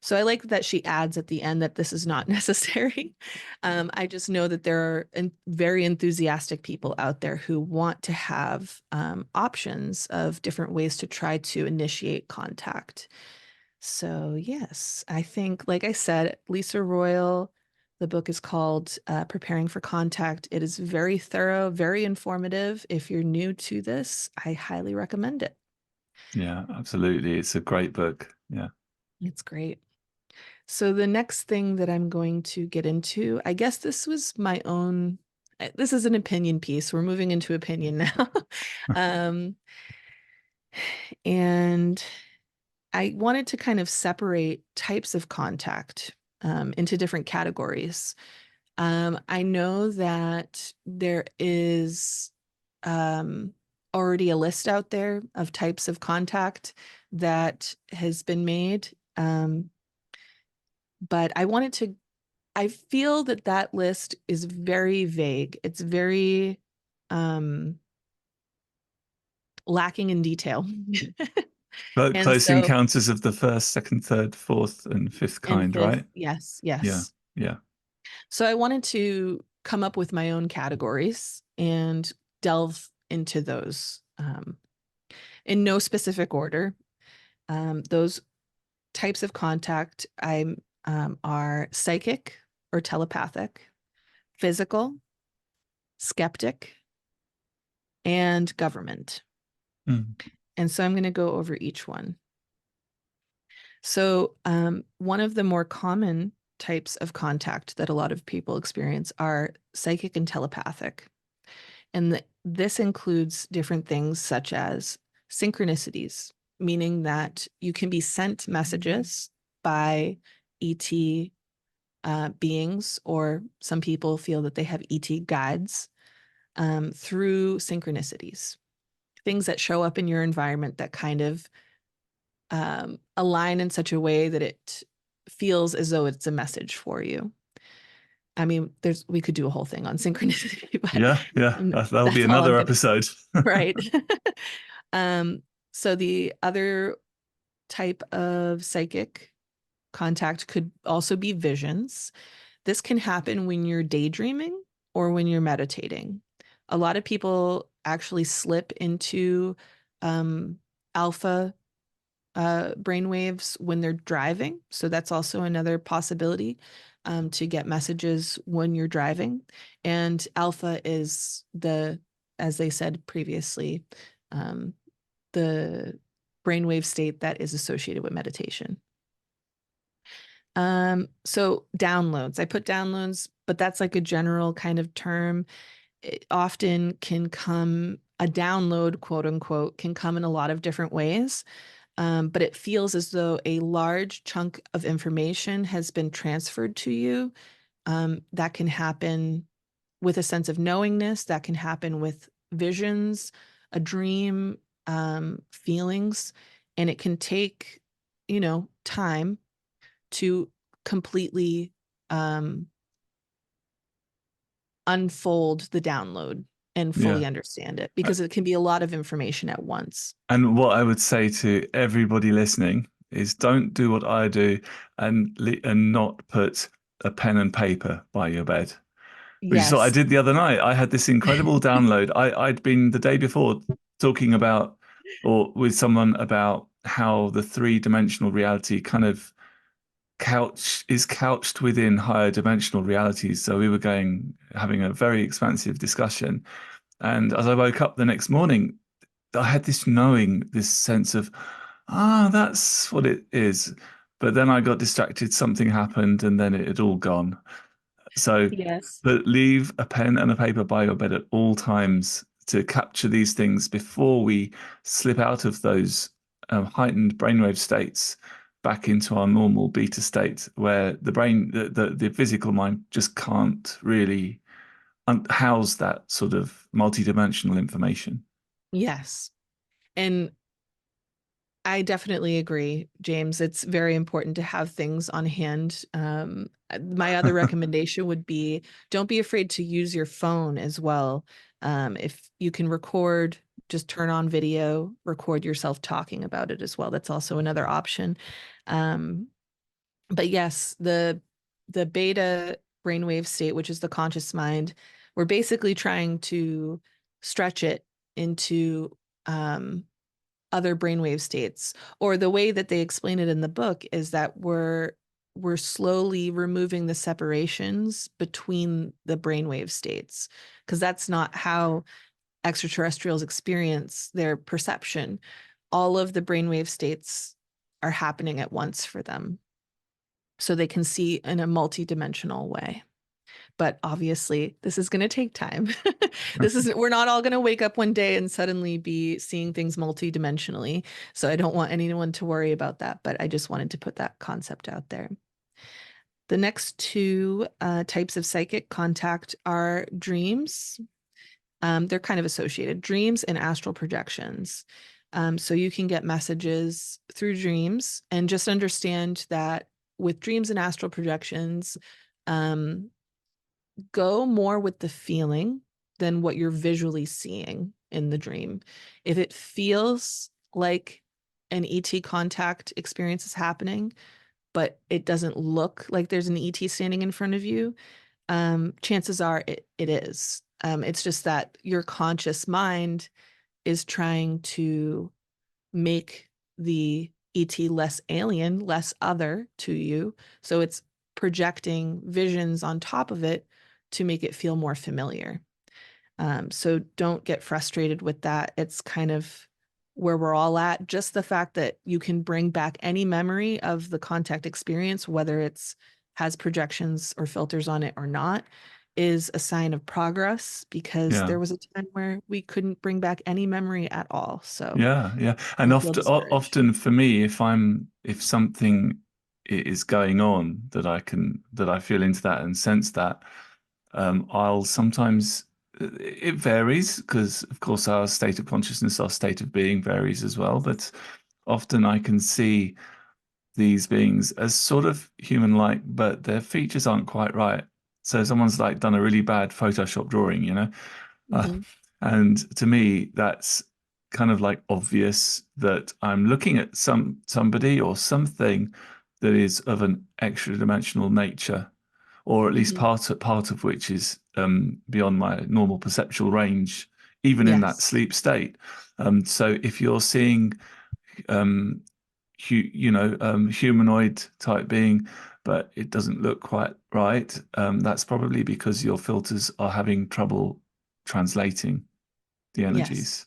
So I like that she adds at the end that this is not necessary. I just know that there are very enthusiastic people out there who want to have options of different ways to try to initiate contact. So yes, I think, like I said, Lisa Royal, the book is called Preparing for Contact. It is very thorough, very informative. If you're new to this, I highly recommend it. Yeah, absolutely. It's a great book. Yeah. It's great. So the next thing that I'm going to get into, I guess this was my own, this is an opinion piece. We're moving into opinion now. um, and I wanted to kind of separate types of contact into different categories. I know that there is um, already a list out there of types of contact that has been made. But I feel that that list is very vague. It's very um, lacking in detail. But And close so, encounters of the first, second, third, fourth, and fifth and kind, fifth, right? yes, Yeah. yes. Yeah. So I wanted to come up with my own categories and delve into those in no specific order. Those types of contact are psychic or telepathic, physical, skeptic, and government. Mm. And so I'm going to go over each one. So, one of the more common types of contact that a lot of people experience are psychic and telepathic. And this includes different things such as synchronicities, meaning that you can be sent messages by ET beings, or some people feel that they have ET guides through synchronicities, things that show up in your environment that kind of align in such a way that it feels as though it's a message for you. I mean, we could do a whole thing on synchronicity, but Yeah. Yeah. That'll be that's all I'm another gonna, episode. right. So the other type of psychic contact could also be visions. This can happen when you're daydreaming or when you're meditating. A lot of people actually slip into alpha brainwaves when they're driving. So that's also another possibility to get messages when you're driving. And alpha is as they said previously, um, the brainwave state that is associated with meditation. So downloads, I put downloads, but that's like a general kind of term. It often can come, a download, quote unquote, can come in a lot of different ways. But it feels as though a large chunk of information has been transferred to you. That can happen with a sense of knowingness, that can happen with visions, a dream, feelings, and it can take, time to completely um, unfold the download and fully Yeah. understand it, because it can be a lot of information at once. And what I would say to everybody listening is don't do what I do and not put a pen and paper by your bed, which is what I Yes. did the other night. I had this incredible download. I'd been the day before talking about or with someone about how the three-dimensional reality kind of couched within higher dimensional realities. So we were having a very expansive discussion. And as I woke up the next morning, I had this knowing, this sense of, that's what it is. But then I got distracted, something happened, and then it had all gone. So, Yes. but leave a pen and a paper by your bed at all times to capture these things before we slip out of those heightened brainwave states back into our normal beta state, where the brain, the physical mind, just can't really house that sort of multidimensional information. Yes. And I definitely agree, James. It's very important to have things on hand. My other recommendation would be don't be afraid to use your phone as well. If you can record, just turn on video, record yourself talking about it as well. That's also another option. Um, but yes, the beta brainwave state, which is the conscious mind, we're basically trying to stretch it into other brainwave states. Or the way that they explain it in the book is that we're slowly removing the separations between the brainwave states, because that's not how extraterrestrials experience their perception. All of the brainwave states are happening at once for them, so they can see in a multi-dimensional way. But obviously, this is going to take time. We're not all going to wake up one day and suddenly be seeing things multidimensionally. So I don't want anyone to worry about that, but I just wanted to put that concept out there. The next two types of psychic contact are dreams. They're kind of associated, dreams and astral projections. So you can get messages through dreams, and just understand that with dreams and astral projections, um, go more with the feeling than what you're visually seeing in the dream. If it feels like an ET contact experience is happening, but it doesn't look like there's an ET standing in front of you, chances are it is. It's just that your conscious mind is trying to make the ET less alien, less other to you. So it's projecting visions on top of it to make it feel more familiar. So don't get frustrated with that. It's kind of where we're all at. Just the fact that you can bring back any memory of the contact experience, whether it's has projections or filters on it or not, is a sign of progress, because Yeah. there was a time where we couldn't bring back any memory at all. So Yeah, yeah. And don't feel often, discouraged. often for me, if something is going on that I feel into that and sense that, I'll sometimes it varies because of course our state of consciousness, our state of being varies as well. But often I can see these beings as sort of human-like, but their features aren't quite right. So someone's like done a really bad Photoshop drawing, uh, Mhm. and to me, that's kind of like obvious that I'm looking at somebody or something that is of an extra dimensional nature, or at least Mhm. part of which is beyond my normal perceptual range, even in that Yes. sleep state. So if you're seeing um, humanoid type being, but it doesn't look quite right, that's probably because your filters are having trouble translating the Yes. energies.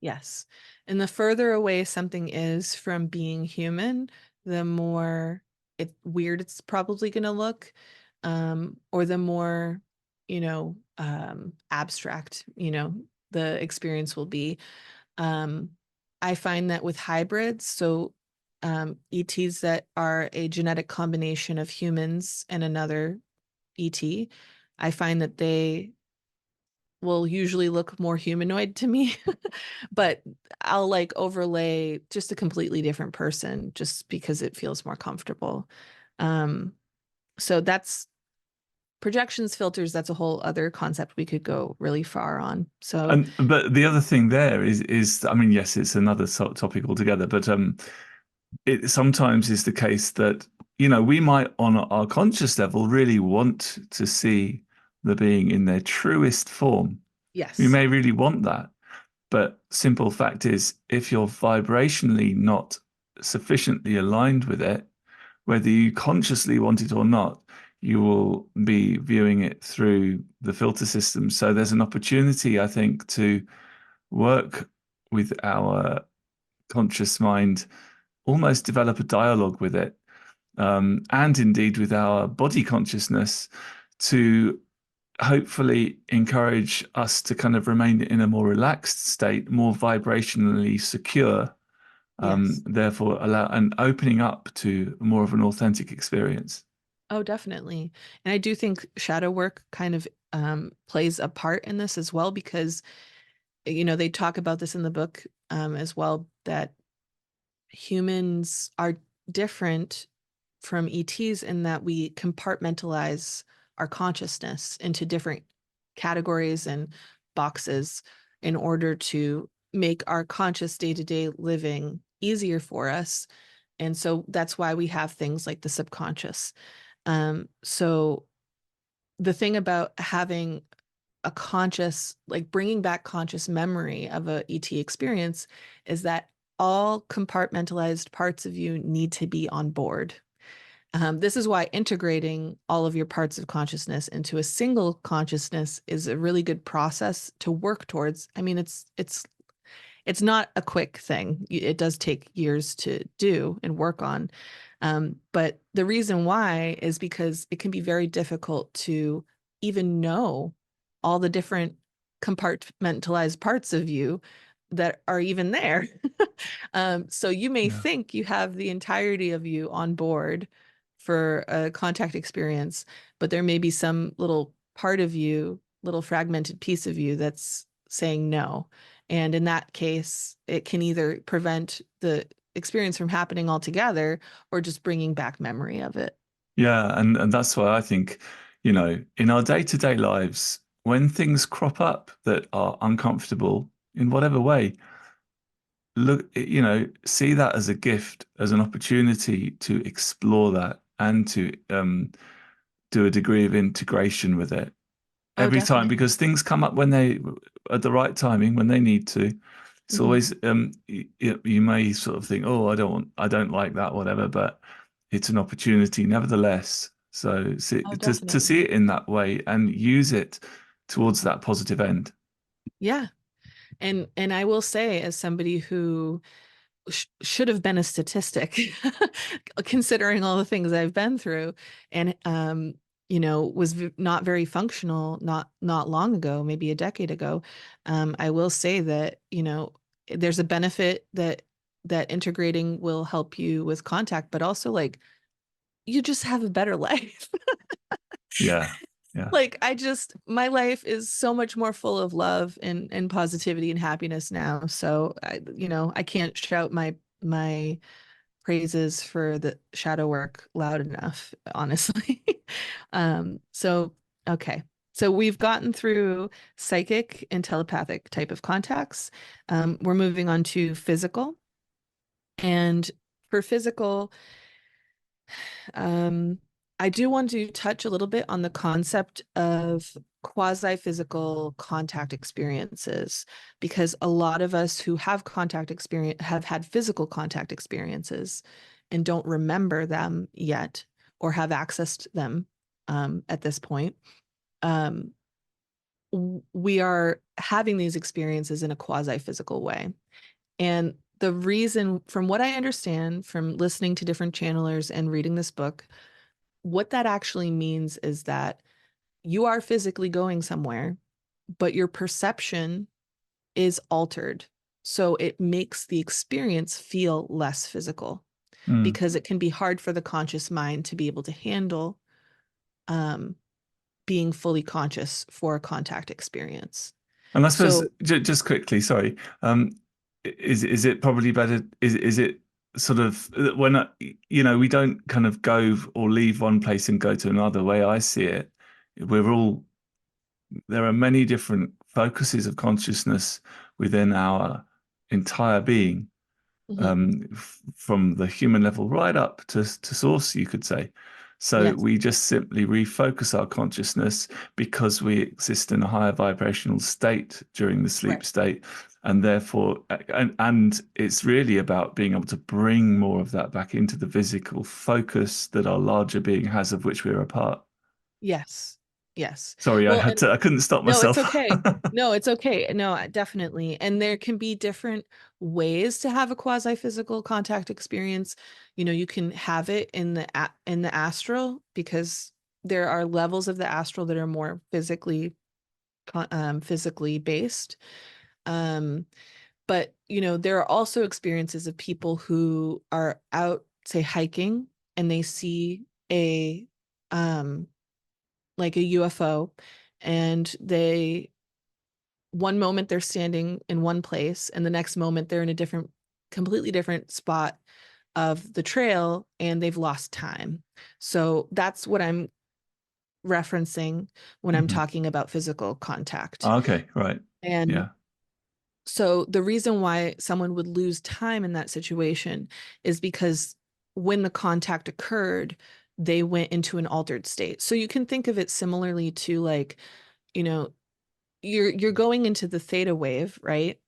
Yes. And the further away something is from being human, the more weird it's probably going to look, or the more, abstract, the experience will be. Um, I find that with hybrids, so ETs that are a genetic combination of humans and another ET, I find that will usually look more humanoid to me, but I'll like overlay just a completely different person just because it feels more comfortable. Um, so that's projections, filters, that's a whole other concept we could go really far on. So And but the other thing there is I mean, yes, it's another sort of topic altogether, but it sometimes is the case that, you know, we might on our conscious level really want to see the being in their truest form. We yes. may really want that. But simple fact is, if you're vibrationally not sufficiently aligned with it, whether you consciously want it or not, you will be viewing it through the filter system. So there's an opportunity, I think, to work with our conscious mind, almost develop a dialogue with it, and indeed with our body consciousness to hopefully encourage us to kind of remain in a more relaxed state, more vibrationally secure, Yes. therefore allow and opening up to more of an authentic experience. Oh, definitely. And I do think shadow work kind of plays a part in this as well because, they talk about this in the book as well, that humans are different from ETs in that we compartmentalize our consciousness into different categories and boxes in order to make our conscious day-to-day living easier for us. And so that's why we have things like the subconscious. So the thing about having a conscious, like bringing back conscious memory of a ET experience is that all compartmentalized parts of you need to be on board. This is why integrating all of your parts of consciousness into a single consciousness is a really good process to work towards. I mean, it's not a quick thing. It does take years to do and work on. But the reason why is because it can be very difficult to even know all the different compartmentalized parts of you that are even there. So you may Yeah. think you have the entirety of you on board for a contact experience, but there may be some little part of you, little fragmented piece of you that's saying no. And in that case, it can either prevent the experience from happening altogether or just bringing back memory of it. Yeah, and that's why I think, you know, in our day-to-day lives, when things crop up that are uncomfortable in whatever way, look, you know, see that as a gift, as an opportunity to explore that and to do a degree of integration with it Oh, every time, definitely. because things come up when they at the right timing when they need to. It's Hmm. always you may sort of think, oh, I don't like that, whatever, but it's an opportunity nevertheless. So Oh, to definitely. see it in that way and use it towards that positive end. Yeah. And I will say, as somebody who should have been a statistic, considering all the things I've been through, and was not very functional not long ago, maybe a decade ago. I will say that there's a benefit that integrating will help you with contact, but also like you just have a better life. Yeah, yeah, Like my life is so much more full of love and positivity and happiness now. So I can't shout my praises for the shadow work loud enough, honestly. So okay. So we've gotten through psychic and telepathic type of contacts. We're moving on to physical. And for physical, um, I do want to touch a little bit on the concept of quasi-physical contact experiences, because a lot of us who have contact experience have had physical contact experiences and don't remember them yet or have accessed them at this point. Um, we are having these experiences in a quasi-physical way. And the reason, from what I understand from listening to different channelers and reading this book, what that actually means is that you are physically going somewhere, but your perception is altered. So it makes the experience feel less physical mm, because it can be hard for the conscious mind to be able to handle um, being fully conscious for a contact experience. And I suppose So, just quickly, sorry, is it probably better? Is it sort of when we don't kind of go or leave one place and go to another? Way I see it, we're all there are many different focuses of consciousness within our entire being, mhm, from the human level right up to source, you could say. So yes, we just simply refocus our consciousness because we exist in a higher vibrational state during the sleep right. state. And therefore, and it's really about being able to bring more of that back into the physical focus that our larger being has, of which we're a part. Yes. Yes. Sorry, Well, and I couldn't stop no, it's myself. okay. No, it's okay. No, definitely. And there can be different ways to have a quasi-physical contact experience. You can have it in the astral, because there are levels of the astral that are more physically based. Um, but there are also experiences of people who are out, say, hiking, and they see a um like a UFO, and they one moment they're standing in one place, and the next moment they're in a completely different spot of the trail, and they've lost time. So that's what I'm referencing when I'm Mhm. talking about physical contact. Okay, right. And Yeah. so the reason why someone would lose time in that situation is because when the contact occurred, they went into an altered state. So you can think of it similarly to, like, you know, you're going into the theta wave, right?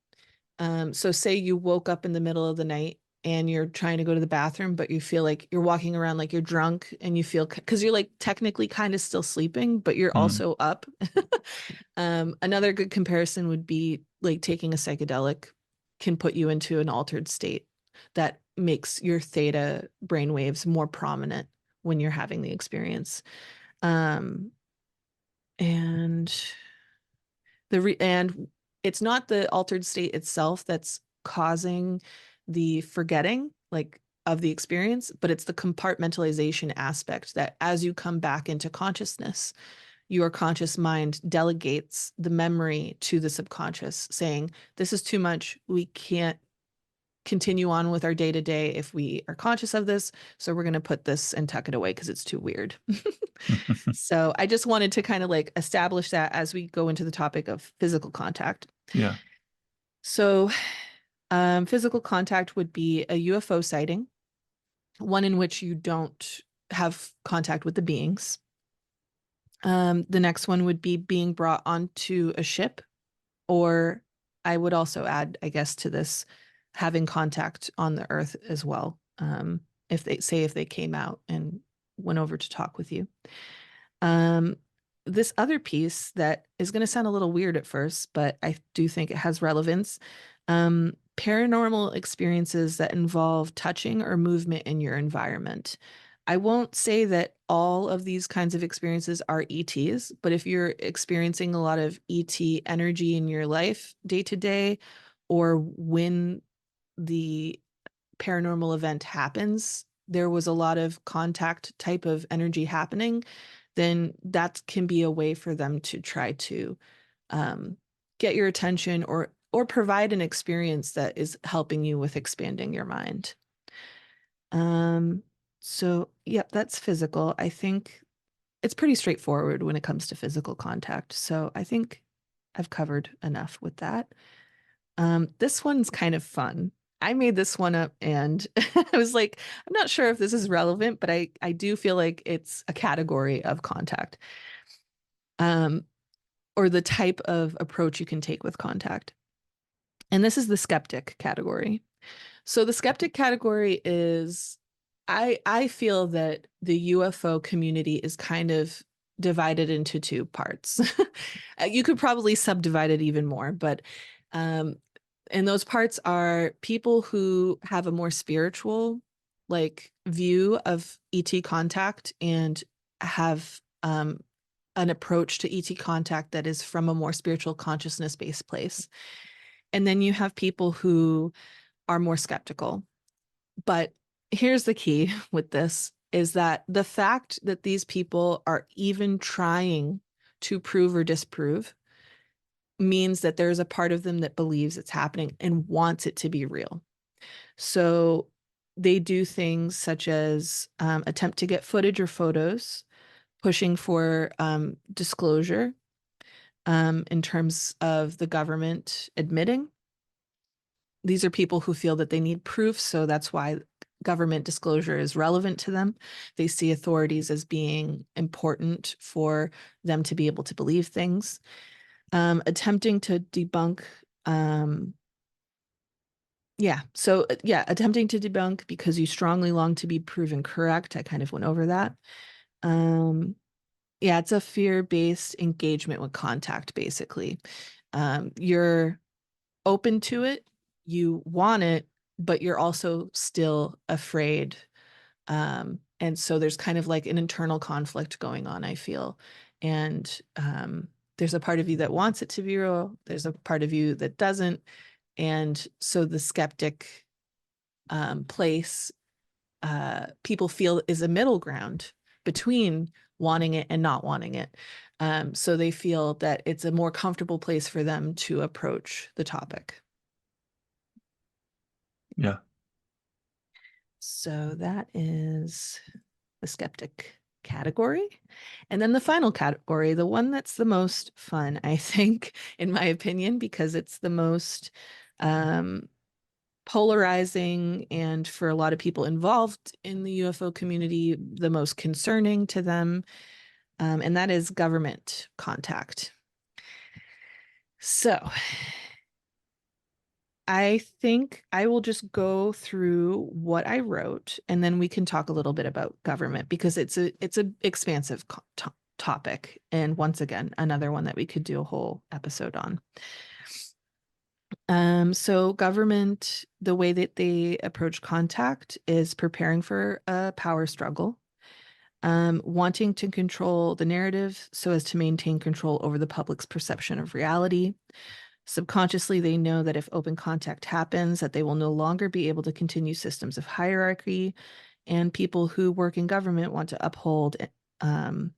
So say you woke up in the middle of the night and you're trying to go to the bathroom, but you feel like you're walking around like you're drunk, and you feel, because you're like technically kind of still sleeping, but you're Mm. also up. Another good comparison would be like taking a psychedelic can put you into an altered state that makes your theta brainwaves more prominent when you're having the experience. Um, and and it's not the altered state itself that's causing the forgetting, like, of the experience, but it's the compartmentalization aspect, that as you come back into consciousness, your conscious mind delegates the memory to the subconscious, saying, this is too much, we can't continue on with our day to day if we are conscious of this, so we're going to put this and tuck it away because it's too weird. So I just wanted to kind of like establish that as we go into the topic of physical contact. Yeah. So, physical contact would be a UFO sighting, one in which you don't have contact with the beings. The next one would be being brought onto a ship, or I would also add, I guess, to this, having contact on the earth as well. If they came out and went over to talk with you. Um, this other piece that is going to sound a little weird at first, but I do think it has relevance. Paranormal experiences that involve touching or movement in your environment. I won't say that all of these kinds of experiences are ETs, but if you're experiencing a lot of ET energy in your life day to day, or when the paranormal event happens, there was a lot of contact type of energy happening, then that can be a way for them to try to um, get your attention, or provide an experience that is helping you with expanding your mind. Um, so yep, that's physical. I think it's pretty straightforward when it comes to physical contact. So I think I've covered enough with that. This one's kind of fun. I made this one up, and I was like, I'm not sure if this is relevant, but I do feel like it's a category of contact. Um, or the type of approach you can take with contact. And this is the skeptic category. So the skeptic category is, I feel that the UFO community is kind of divided into two parts. You could probably subdivide it even more, but um, and those parts are people who have a more spiritual, like, view of ET contact, and have an approach to ET contact that is from a more spiritual consciousness based place. And then you have people who are more skeptical. But here's the key with this, is that the fact that these people are even trying to prove or disprove means that there's a part of them that believes it's happening and wants it to be real. So they do things such as attempt to get footage or photos, pushing for disclosure in terms of the government admitting. These are people who feel that they need proof, so that's why government disclosure is relevant to them. They see authorities as being important for them to be able to believe things. Attempting to debunk, attempting to debunk because you strongly long to be proven correct. I kind of went over that. Yeah, it's a fear-based engagement with contact, basically. You're open to it, you want it, but you're also still afraid. And so there's kind of like an internal conflict going on, I feel. And there's a part of you that wants it to be real, there's a part of you that doesn't. And so the skeptic place, people feel is a middle ground between wanting it and not wanting it. So they feel that it's a more comfortable place for them to approach the topic. Yeah. So that is the skeptic category. And then the final category, the one that's the most fun, I think, in my opinion, because it's the most polarizing, and for a lot of people involved in the UFO community, the most concerning to them. And that is government contact. So I think I will just go through what I wrote, and then we can talk a little bit about government, because it's a expansive topic, and once again, another one that we could do a whole episode on. So government, the way that they approach contact is preparing for a power struggle, wanting to control the narrative so as to maintain control over the public's perception of reality. Subconsciously, they know that if open contact happens, that they will no longer be able to continue systems of hierarchy, and people who work in government want to uphold and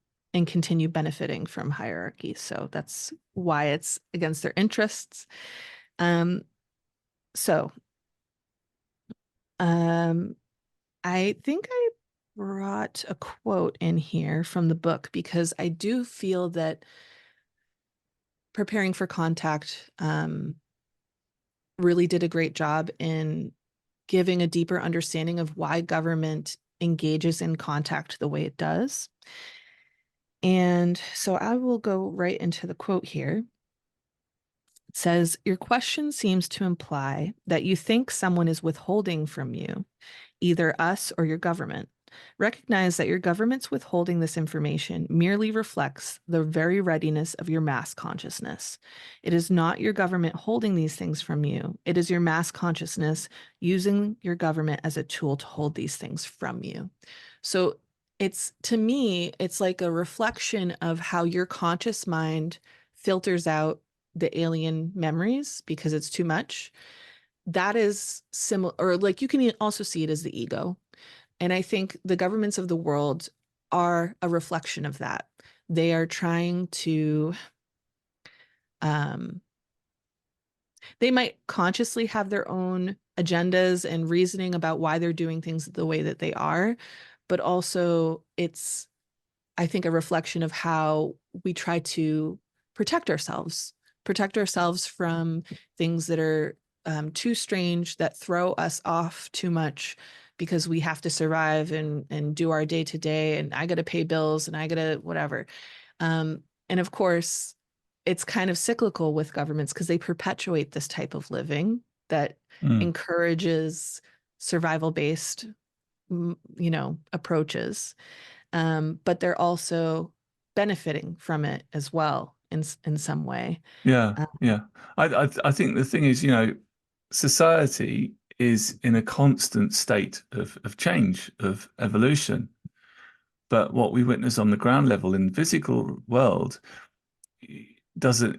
continue benefiting from hierarchy. So that's why it's against their interests. So I think I brought a quote in here from the book, because I do feel that preparing for contact really did a great job in giving a deeper understanding of why government engages in contact the way it does. And so I will go right into the quote here. It says, "Your question seems to imply that you think someone is withholding from you, either us or your government. Recognize that your government's withholding this information merely reflects the very readiness of your mass consciousness. It is not your government holding these things from you. It is your mass consciousness using your government as a tool to hold these things from you." So it's, to me, it's like a reflection of how your conscious mind filters out the alien memories because it's too much. That is similar, or like you can also see it as the ego. And I think the governments of the world are a reflection of that. They are trying to, um, they might consciously have their own agendas and reasoning about why they're doing things the way that they are, but also it's, I think, a reflection of how we try to protect ourselves from things that are too strange, that throw us off too much, because we have to survive and do our day to day, and I got to pay bills and I got to whatever. And of course, it's kind of cyclical with governments because they perpetuate this type of living that Mm. encourages survival based, approaches. But they're also benefiting from it as well in some way. Yeah, Uh, yeah. I think the thing is, society is in a constant state of change, of evolution. But what we witness on the ground level in the physical world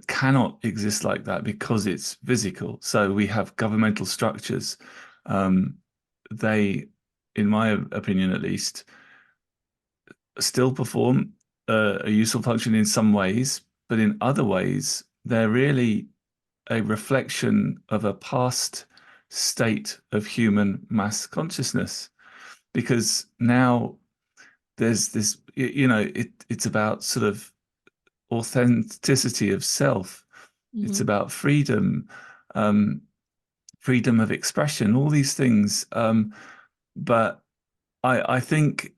cannot exist like that because it's physical. So we have governmental structures. They, in my opinion at least, still perform a useful function in some ways, but in other ways, they're really a reflection of a past state of human mass consciousness. Because now there's this, it's about sort of authenticity of self. It's Mhm. about freedom, um, freedom of expression, all these things. But I think,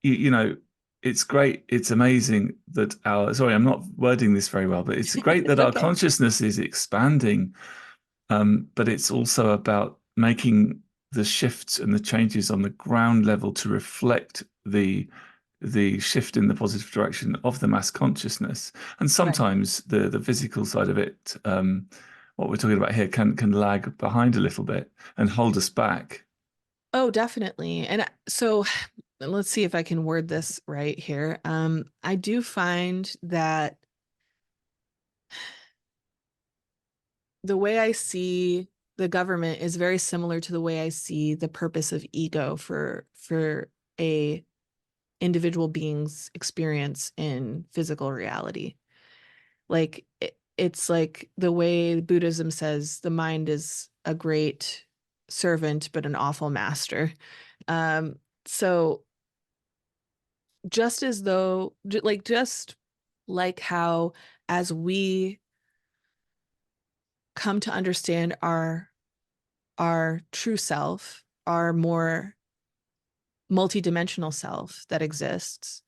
you know, it's great. It's amazing that sorry, I'm not wording this very well, but it's great that It's our okay. consciousness is expanding. But it's also about making the shifts and the changes on the ground level to reflect the shift in the positive direction of the mass consciousness. And Right. sometimes the physical side of it, what we're talking about here, can lag behind a little bit and hold us back. Oh, definitely. And so let's see if I can word this right here. I do find that the way I see the government is very similar to the way I see the purpose of ego for a individual being's experience in physical reality. Like it's like the way Buddhism says the mind is a great servant but an awful master. So just as though just like how as we come to understand our true self, our more multidimensional self that exists,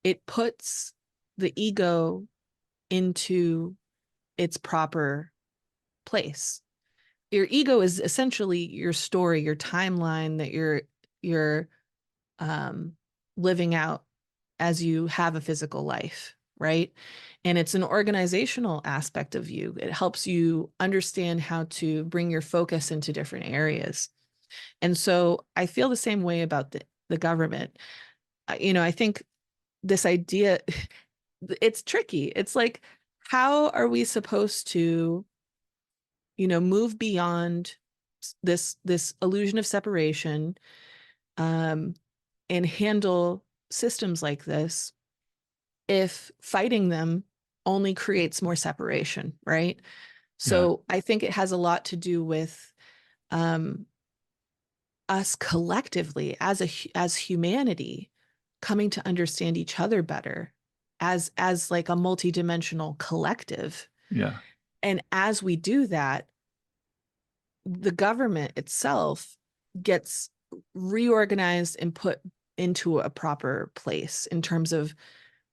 it puts the ego into its proper place. Your ego is essentially your story, your timeline that you're um, living out as you have a physical life, right? And it's an organizational aspect of you. It helps you understand how to bring your focus into different areas. And so I feel the same way about the government. I think this idea, it's tricky. It's like, how are we supposed to, move beyond this illusion of separation, um, and handle systems like this if fighting them only creates more separation, right? Yeah, So I think it has a lot to do with um, us collectively as humanity coming to understand each other better as like a multidimensional collective. yeah, And as we do that, the government itself gets reorganized and put into a proper place in terms of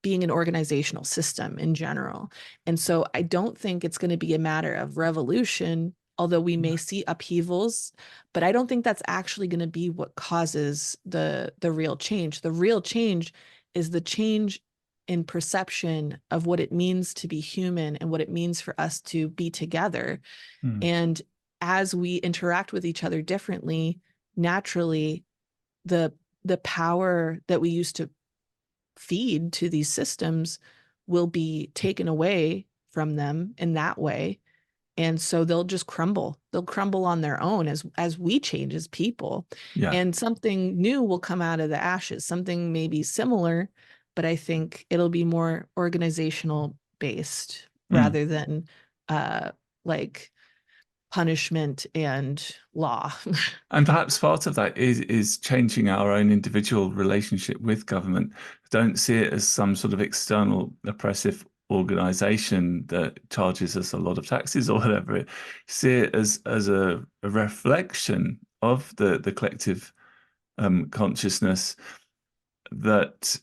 being an organizational system in general. And so I don't think it's going to be a matter of revolution, although we may see upheavals, but I don't think that's actually going to be what causes the real change. The real change is the change in perception of what it means to be human and what it means for us to be together. mm, And as we interact with each other differently, naturally, the the power that we used to feed to these systems will be taken away from them in that way. And so they'll just crumble. They'll crumble on their own as we change as people. yeah, And something new will come out of the ashes, something maybe similar, but I think it'll be more organizational based mm. rather than like punishment and law. And perhaps part of that is changing our own individual relationship with government. Don't see it as some sort of external oppressive organization that charges us a lot of taxes or whatever. See it as a reflection of the collective consciousness that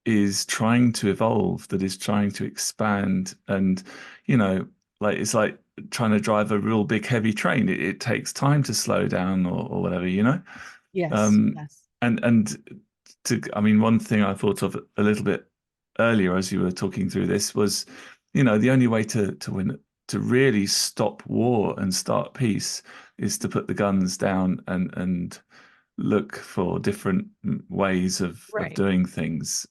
is trying to evolve, that is trying to expand, and you know, like it's like trying to drive a real big heavy train. It takes time to slow down or whatever, you know. Yes, Um, yes. and I mean, one thing I thought of a little bit earlier as you were talking through this was, the only way to win, to really stop war and start peace is to put the guns down and look for different ways of Right. doing things,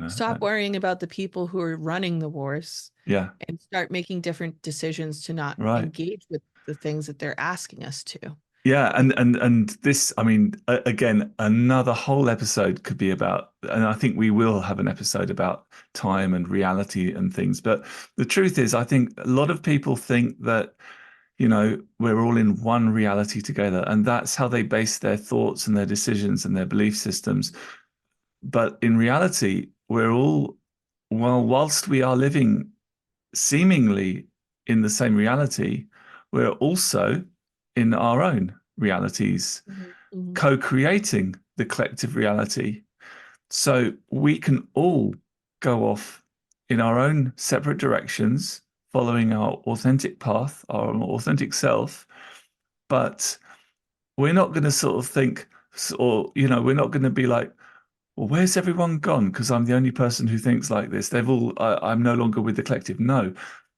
Stop worrying about the people who are running the wars yeah, and start making different decisions to not right. engage with the things that they're asking us to. Yeah, and this, I mean, again, another whole episode could be about, and I think we will have an episode about time and reality and things. But the truth is, I think a lot of people think that, we're all in one reality together, and that's how they base their thoughts and their decisions and their belief systems. But in reality, we're all, well, whilst we are living seemingly in the same reality, we're also in our own realities, Mhm, mhm. co-creating the collective reality. So we can all go off in our own separate directions, following our authentic path, our authentic self, but we're not going to sort of think, or, we're not going to be like, well, where's everyone gone? Because I'm the only person who thinks like this. I'm no longer with the collective. No,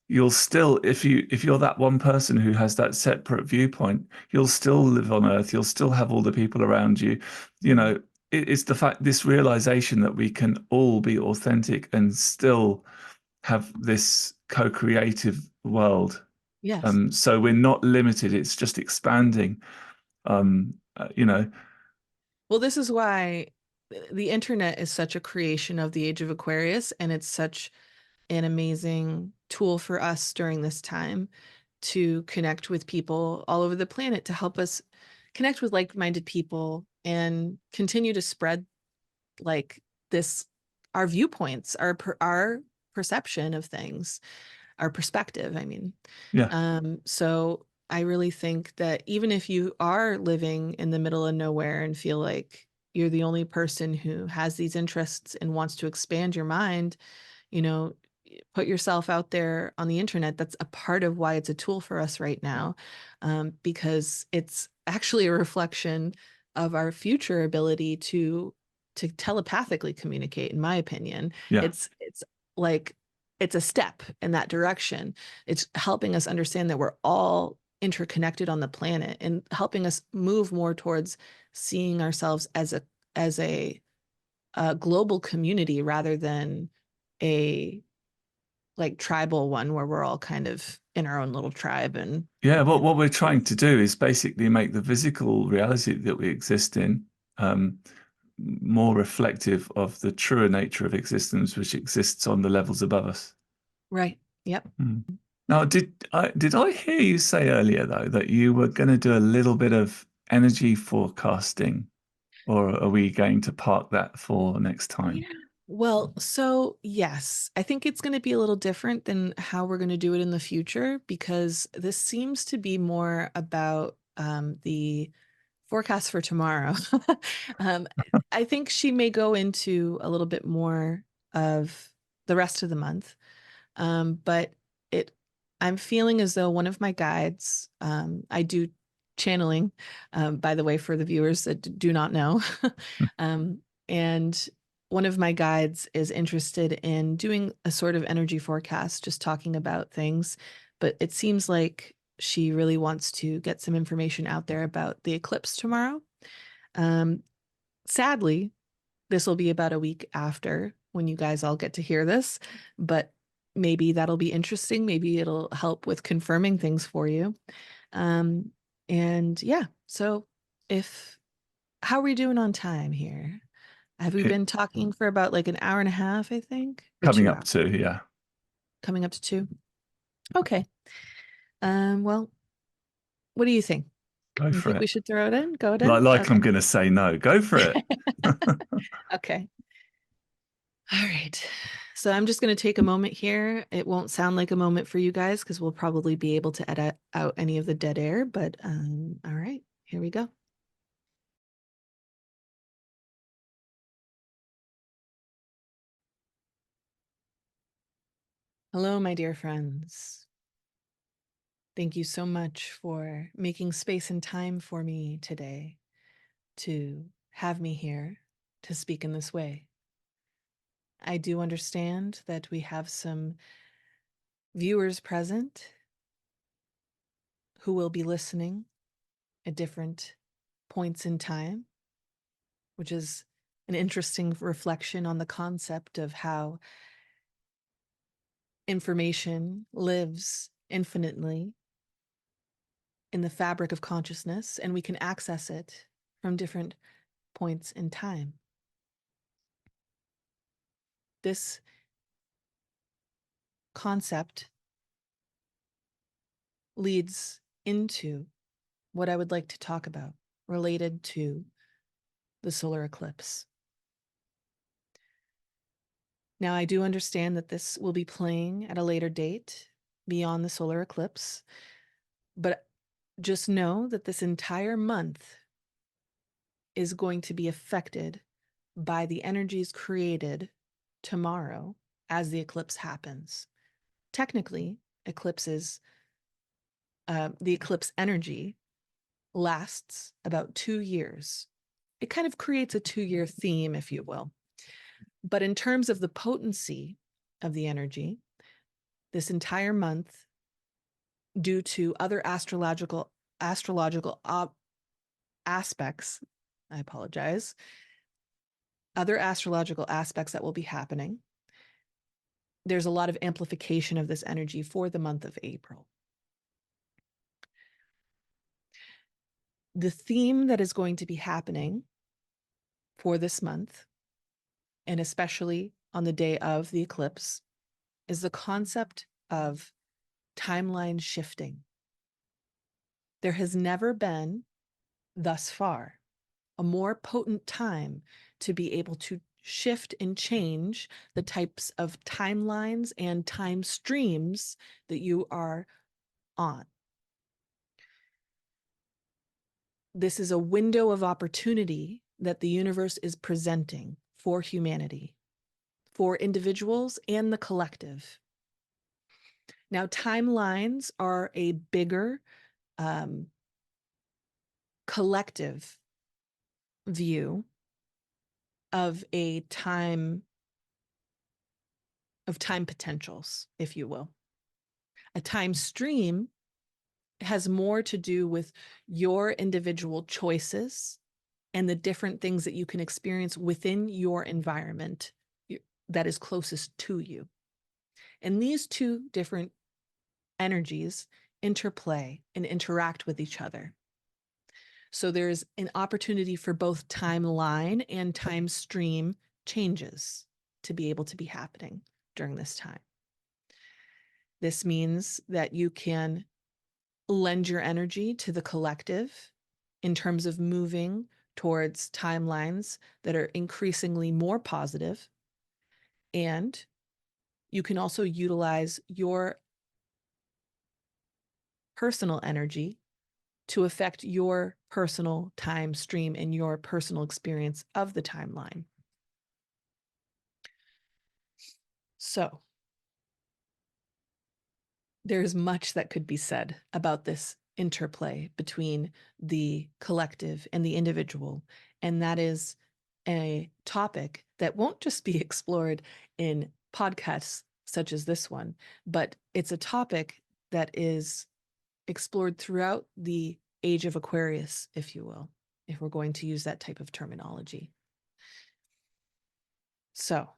you'll still, if you're that one person who has that separate viewpoint, you'll still live on Earth. You'll still have all the people around you. You Mhm. know, it's the fact, this realization that we can all be authentic and still have this co-creative world. Yes. So we're not limited. It's just expanding. Um, uh, you know, Well, this is why the internet is such a creation of the age of Aquarius, and it's such an amazing tool for us during this time to connect with people all over the planet, to help us connect with like-minded people and continue to spread like this, our viewpoints, our perception of things, our perspective, I mean. yeah, So I really think that even if you are living in the middle of nowhere and feel like you're the only person who has these interests and wants to expand your mind, you know, put yourself out there on the internet. That's a part of why it's a tool for us right now, because it's actually a reflection of our future ability to telepathically communicate. In my opinion, yeah. it's like it's a step in that direction. It's helping us understand that we're all interconnected on the planet and helping us move more towards seeing ourselves as a global community rather than a like tribal one where we're all kind of in our own little tribe Yeah, what and we're trying to do is basically make the physical reality that we exist in um, more reflective of the truer nature of existence, which exists on the levels above us. right. Yep. Hmm. Now, did I hear you say earlier though that you were going to do a little bit of energy forecasting, or are we going to park that for next time? Yeah. Well, so yes, I think it's going to be a little different than how we're going to do it in the future because this seems to be more about the forecast for tomorrow. um, I think she may go into a little bit more of the rest of the month. But it, I'm feeling as though one of my guides, I do channeling, by the way, for the viewers that do not know. um, and one of my guides is interested in doing a sort of energy forecast, just talking about things. But it seems like she really wants to get some information out there about the eclipse tomorrow. Um, Sadly, this will be about a week after when you guys all get to hear this, but maybe that'll be interesting. Maybe it'll help with confirming things for you. Um, and yeah, so if how are we doing on time here? Have we It, been talking for about like an hour and a half, I think, or coming 2 hours? up to, yeah, Coming up to two. Okay. Well, what do you think? go You for think we it. should throw it in? Go it in? Like Okay. I'm going to say no. Go for it. Okay. All right. So I'm just going to take a moment here. It won't sound like a moment for you guys because we'll probably be able to edit out any of the dead air, but all right, here we go. Hello, my dear friends. Thank you so much for making space and time for me today to have me here to speak in this way. I do understand that we have some viewers present who will be listening at different points in time, which is an interesting reflection on the concept of how information lives infinitely in the fabric of consciousness, and we can access it from different points in time. This concept leads into what I would like to talk about related to the solar eclipse. Now, I do understand that this will be playing at a later date beyond the solar eclipse, but just know that this entire month is going to be affected by the energies created tomorrow as the eclipse happens. Technically, the eclipse energy lasts about 2 years. It kind of creates a 2-year theme, if you will. But in terms of the potency of the energy, this entire month, due to other astrological aspects, I apologize, other astrological aspects that will be happening, there's a lot of amplification of this energy for the month of April. The theme that is going to be happening for this month, and especially on the day of the eclipse, is the concept of timeline shifting. There has never been, thus far, a more potent time to be able to shift and change the types of timelines and time streams that you are on. This is a window of opportunity that the universe is presenting for humanity, for individuals and the collective. Now, timelines are a bigger collective view of time potentials, if you will. A time stream has more to do with your individual choices and the different things that you can experience within your environment that is closest to you. And these two different energies interplay and interact with each other. So there's an opportunity for both timeline and time stream changes to be able to be happening during this time. This means that you can lend your energy to the collective in terms of moving towards timelines that are increasingly more positive. And you can also utilize your personal energy to affect your personal time stream and your personal experience of the timeline. So there's much that could be said about this interplay between the collective and the individual. And that is a topic that won't just be explored in podcasts such as this one, but it's a topic that is explored throughout the age of Aquarius, if you will, if we're going to use that type of terminology. So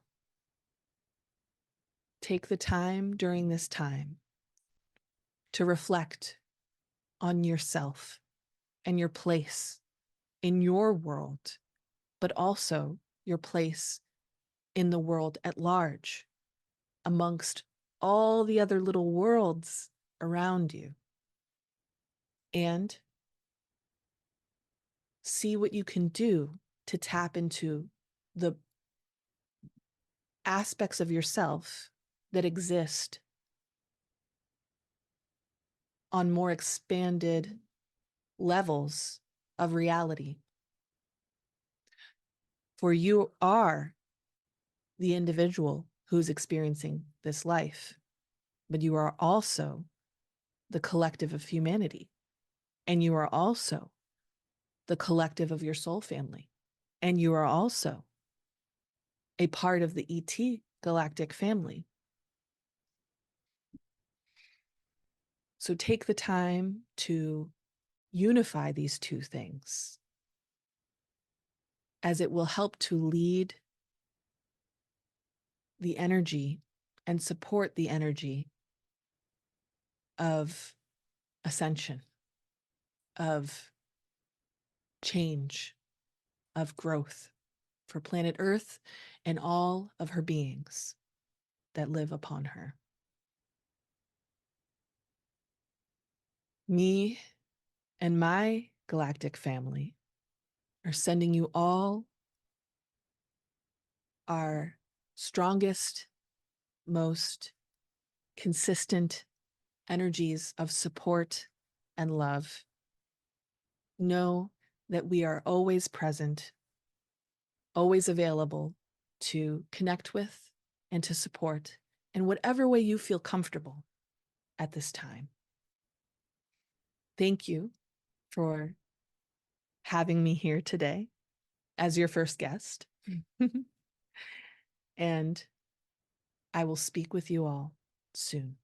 take the time during this time to reflect on yourself and your place in your world, but also your place in the world at large, amongst all the other little worlds around you. And see what you can do to tap into the aspects of yourself that exist on more expanded levels of reality. For you are the individual who's experiencing this life, but you are also the collective of humanity. And you are also the collective of your soul family. And you are also a part of the ET galactic family. So take the time to unify these two things, as it will help to lead the energy and support the energy of ascension of change, of growth for planet Earth and all of her beings that live upon her. Me and my galactic family are sending you all our strongest, most consistent energies of support and love. Know that we are always present, always available to connect with and to support in whatever way you feel comfortable at this time. Thank you for having me here today as your first guest. And I will speak with you all soon.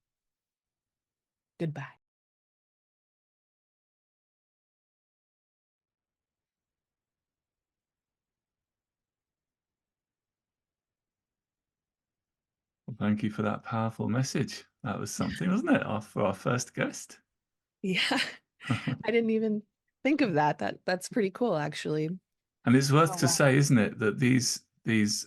Goodbye. Well, thank you for that powerful message. That was something, wasn't it? For our first guest. Yeah, I didn't even think of that. That's pretty cool, actually. And it's worth Oh, to wow. say, isn't it, that these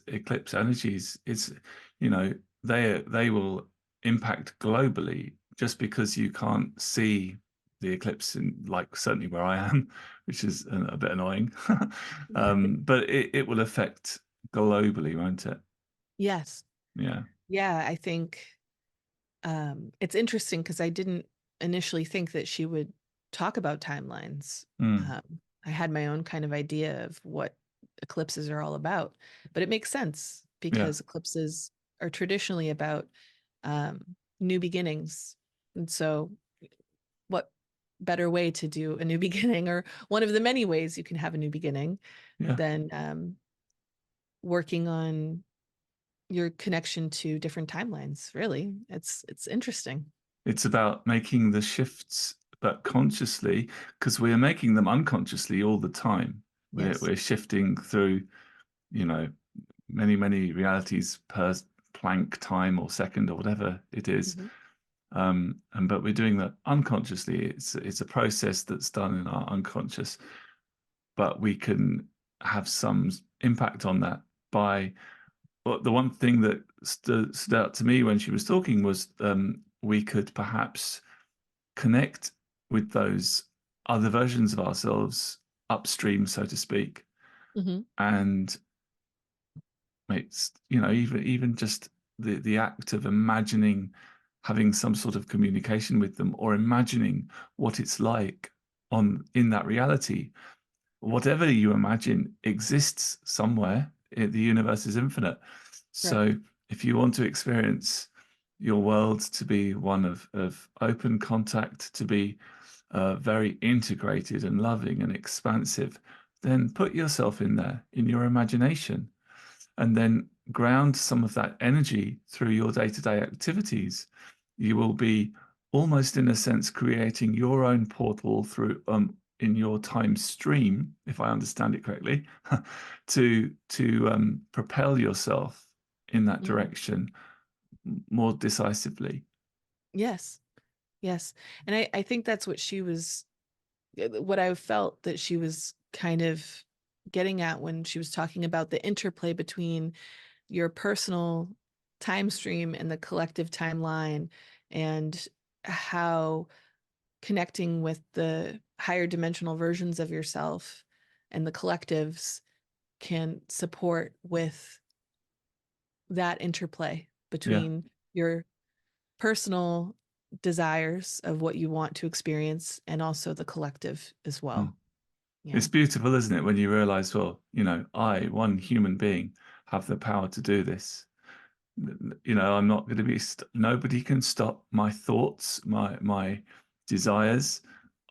eclipse energies, it's, you know, they will impact globally just because you can't see the eclipse in, like, certainly where I am, which is a bit annoying. But it will affect globally, won't it? Yes. Yeah. Yeah, I think it's interesting because I didn't initially think that she would talk about timelines. Mm. I had my own kind of idea of what eclipses are all about, but it makes sense Yeah. because eclipses are traditionally about new beginnings. And so, what better way to do a new beginning, or one of the many ways you can have a new beginning, Yeah. than working on your connection to different timelines. Really, it's interesting. It's about making the shifts, but consciously, because we are making them unconsciously all the time. Yes. We're shifting through, you know, many realities per Planck time or second or whatever it is. Hmm. And but we're doing that unconsciously. It's a process that's done in our unconscious, but we can have some impact on that by. Well, the one thing that stood out to me when she was talking was we could perhaps connect with those other versions of ourselves upstream, so to speak, Hmm. and it's, you know, even just the act of imagining having some sort of communication with them, or imagining what it's like on in that reality. Whatever you imagine exists somewhere. The universe is infinite. Right. So if you want to experience your world to be one of open contact, to be very integrated and loving and expansive, then put yourself in there in your imagination, and then ground some of that energy through your day-to-day activities. You will be almost, in a sense, creating your own portal through in your time stream, if I understand it correctly, to propel yourself in that Mm. direction more decisively. Yes. Yes. And I think that's what she was, what I felt that she was kind of getting at when she was talking about the interplay between your personal time stream and the collective timeline, and how connecting with the higher dimensional versions of yourself and the collectives can support with that interplay Yeah. between your personal desires of what you want to experience and also the collective as Mm. well. Yeah. It's beautiful, isn't it, when you realize, well, you know, I, one human being, have the power to do this. You know, I'm not going to be nobody can stop my thoughts, my desires.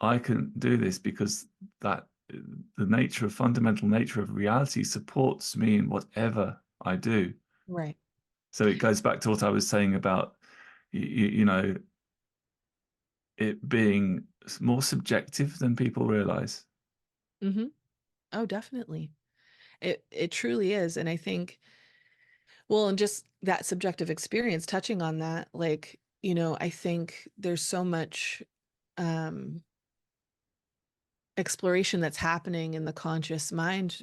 I can do this because that the nature, fundamental nature of reality supports me in whatever I do. Right. So it goes back to what I was saying about you know, it being more subjective than people realize. Hmm. Oh, definitely. It truly is. And I think, well, and just that subjective experience, touching on that, like, I think there's so much um exploration that's happening in the conscious mind,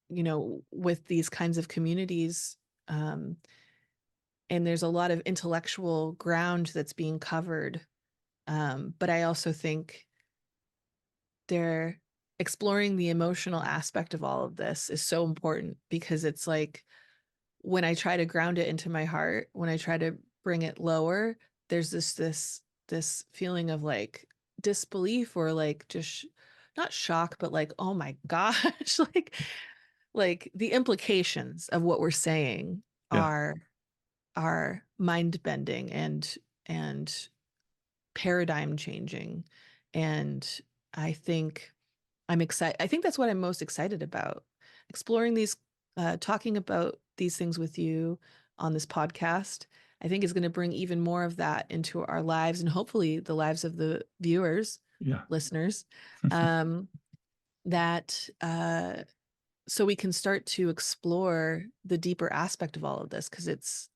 with these kinds of communities. Um, and there's a lot of intellectual ground that's being covered. But I also think they're exploring the emotional aspect of all of this is so important, because it's like when I try to ground it into my heart, when I try to bring it lower, there's this feeling of like disbelief, or like just not shock, but like, oh my gosh, like the implications of what we're saying Yeah. are mind bending and paradigm changing. And I think I'm excited. I think that's what I'm most excited about. Exploring these, talking about these things with you on this podcast, I think is going to bring even more of that into our lives, and hopefully the lives of the viewers, Yeah. listeners, um, that so we can start to explore the deeper aspect of all of this, because it's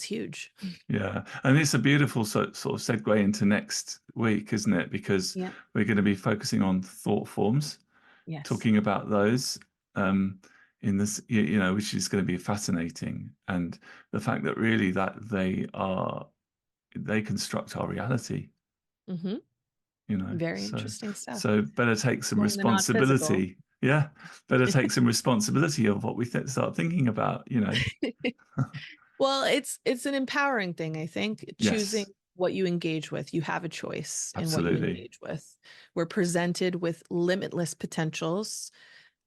huge. Yeah. And it's a beautiful sort of segue into next week, isn't it? Because Yeah. we're going to be focusing on thought forms, Yes. talking about those um, in this, which is going to be fascinating. And the fact that really that they construct our reality, Hmm. you know. Very So interesting stuff. so better take some More in the not physical. responsibility. Yeah. Better take some responsibility of what we start thinking about. Well, it's an empowering thing, I think, choosing Yes, what you engage with. You have a choice in what you absolutely. engage with. We're presented with limitless potentials,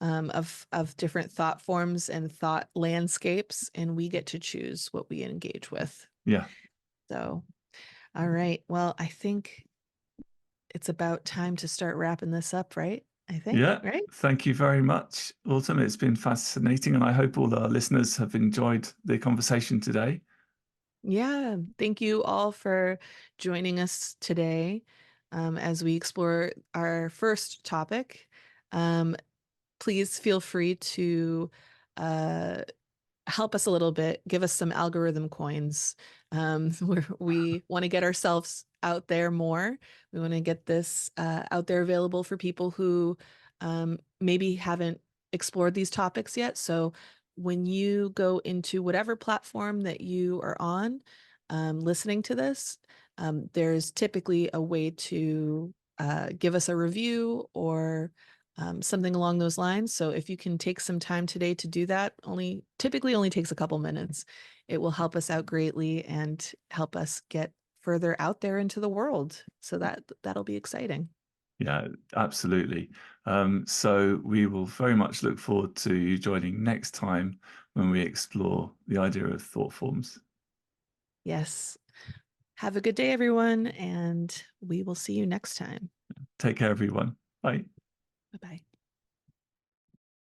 of different thought forms and thought landscapes, and we get to choose what we engage with. Yeah. So, all right. Well, I think it's about time to start wrapping this up, right? I think, Yeah. right? Thank you very much, Autumn. It's been fascinating, and I hope all our listeners have enjoyed the conversation today. Yeah, thank you all for joining us today, as we explore our first topic. Um, Please feel free to uh, help us a little bit, give us some algorithm coins. We want to get ourselves out there more. We want to get this out there available for people who maybe haven't explored these topics yet. So when you go into whatever platform that you are on, listening to this, there's typically a way to give us a review, or something along those lines. So if you can take some time today to do that, typically only takes a couple minutes. It will help us out greatly and help us get further out there into the world. So that'll be exciting. Yeah, absolutely. So we will very much look forward to you joining next time when we explore the idea of thought forms. Yes. Have a good day, everyone, and we will see you next time. Take care, everyone. Bye. Bye bye.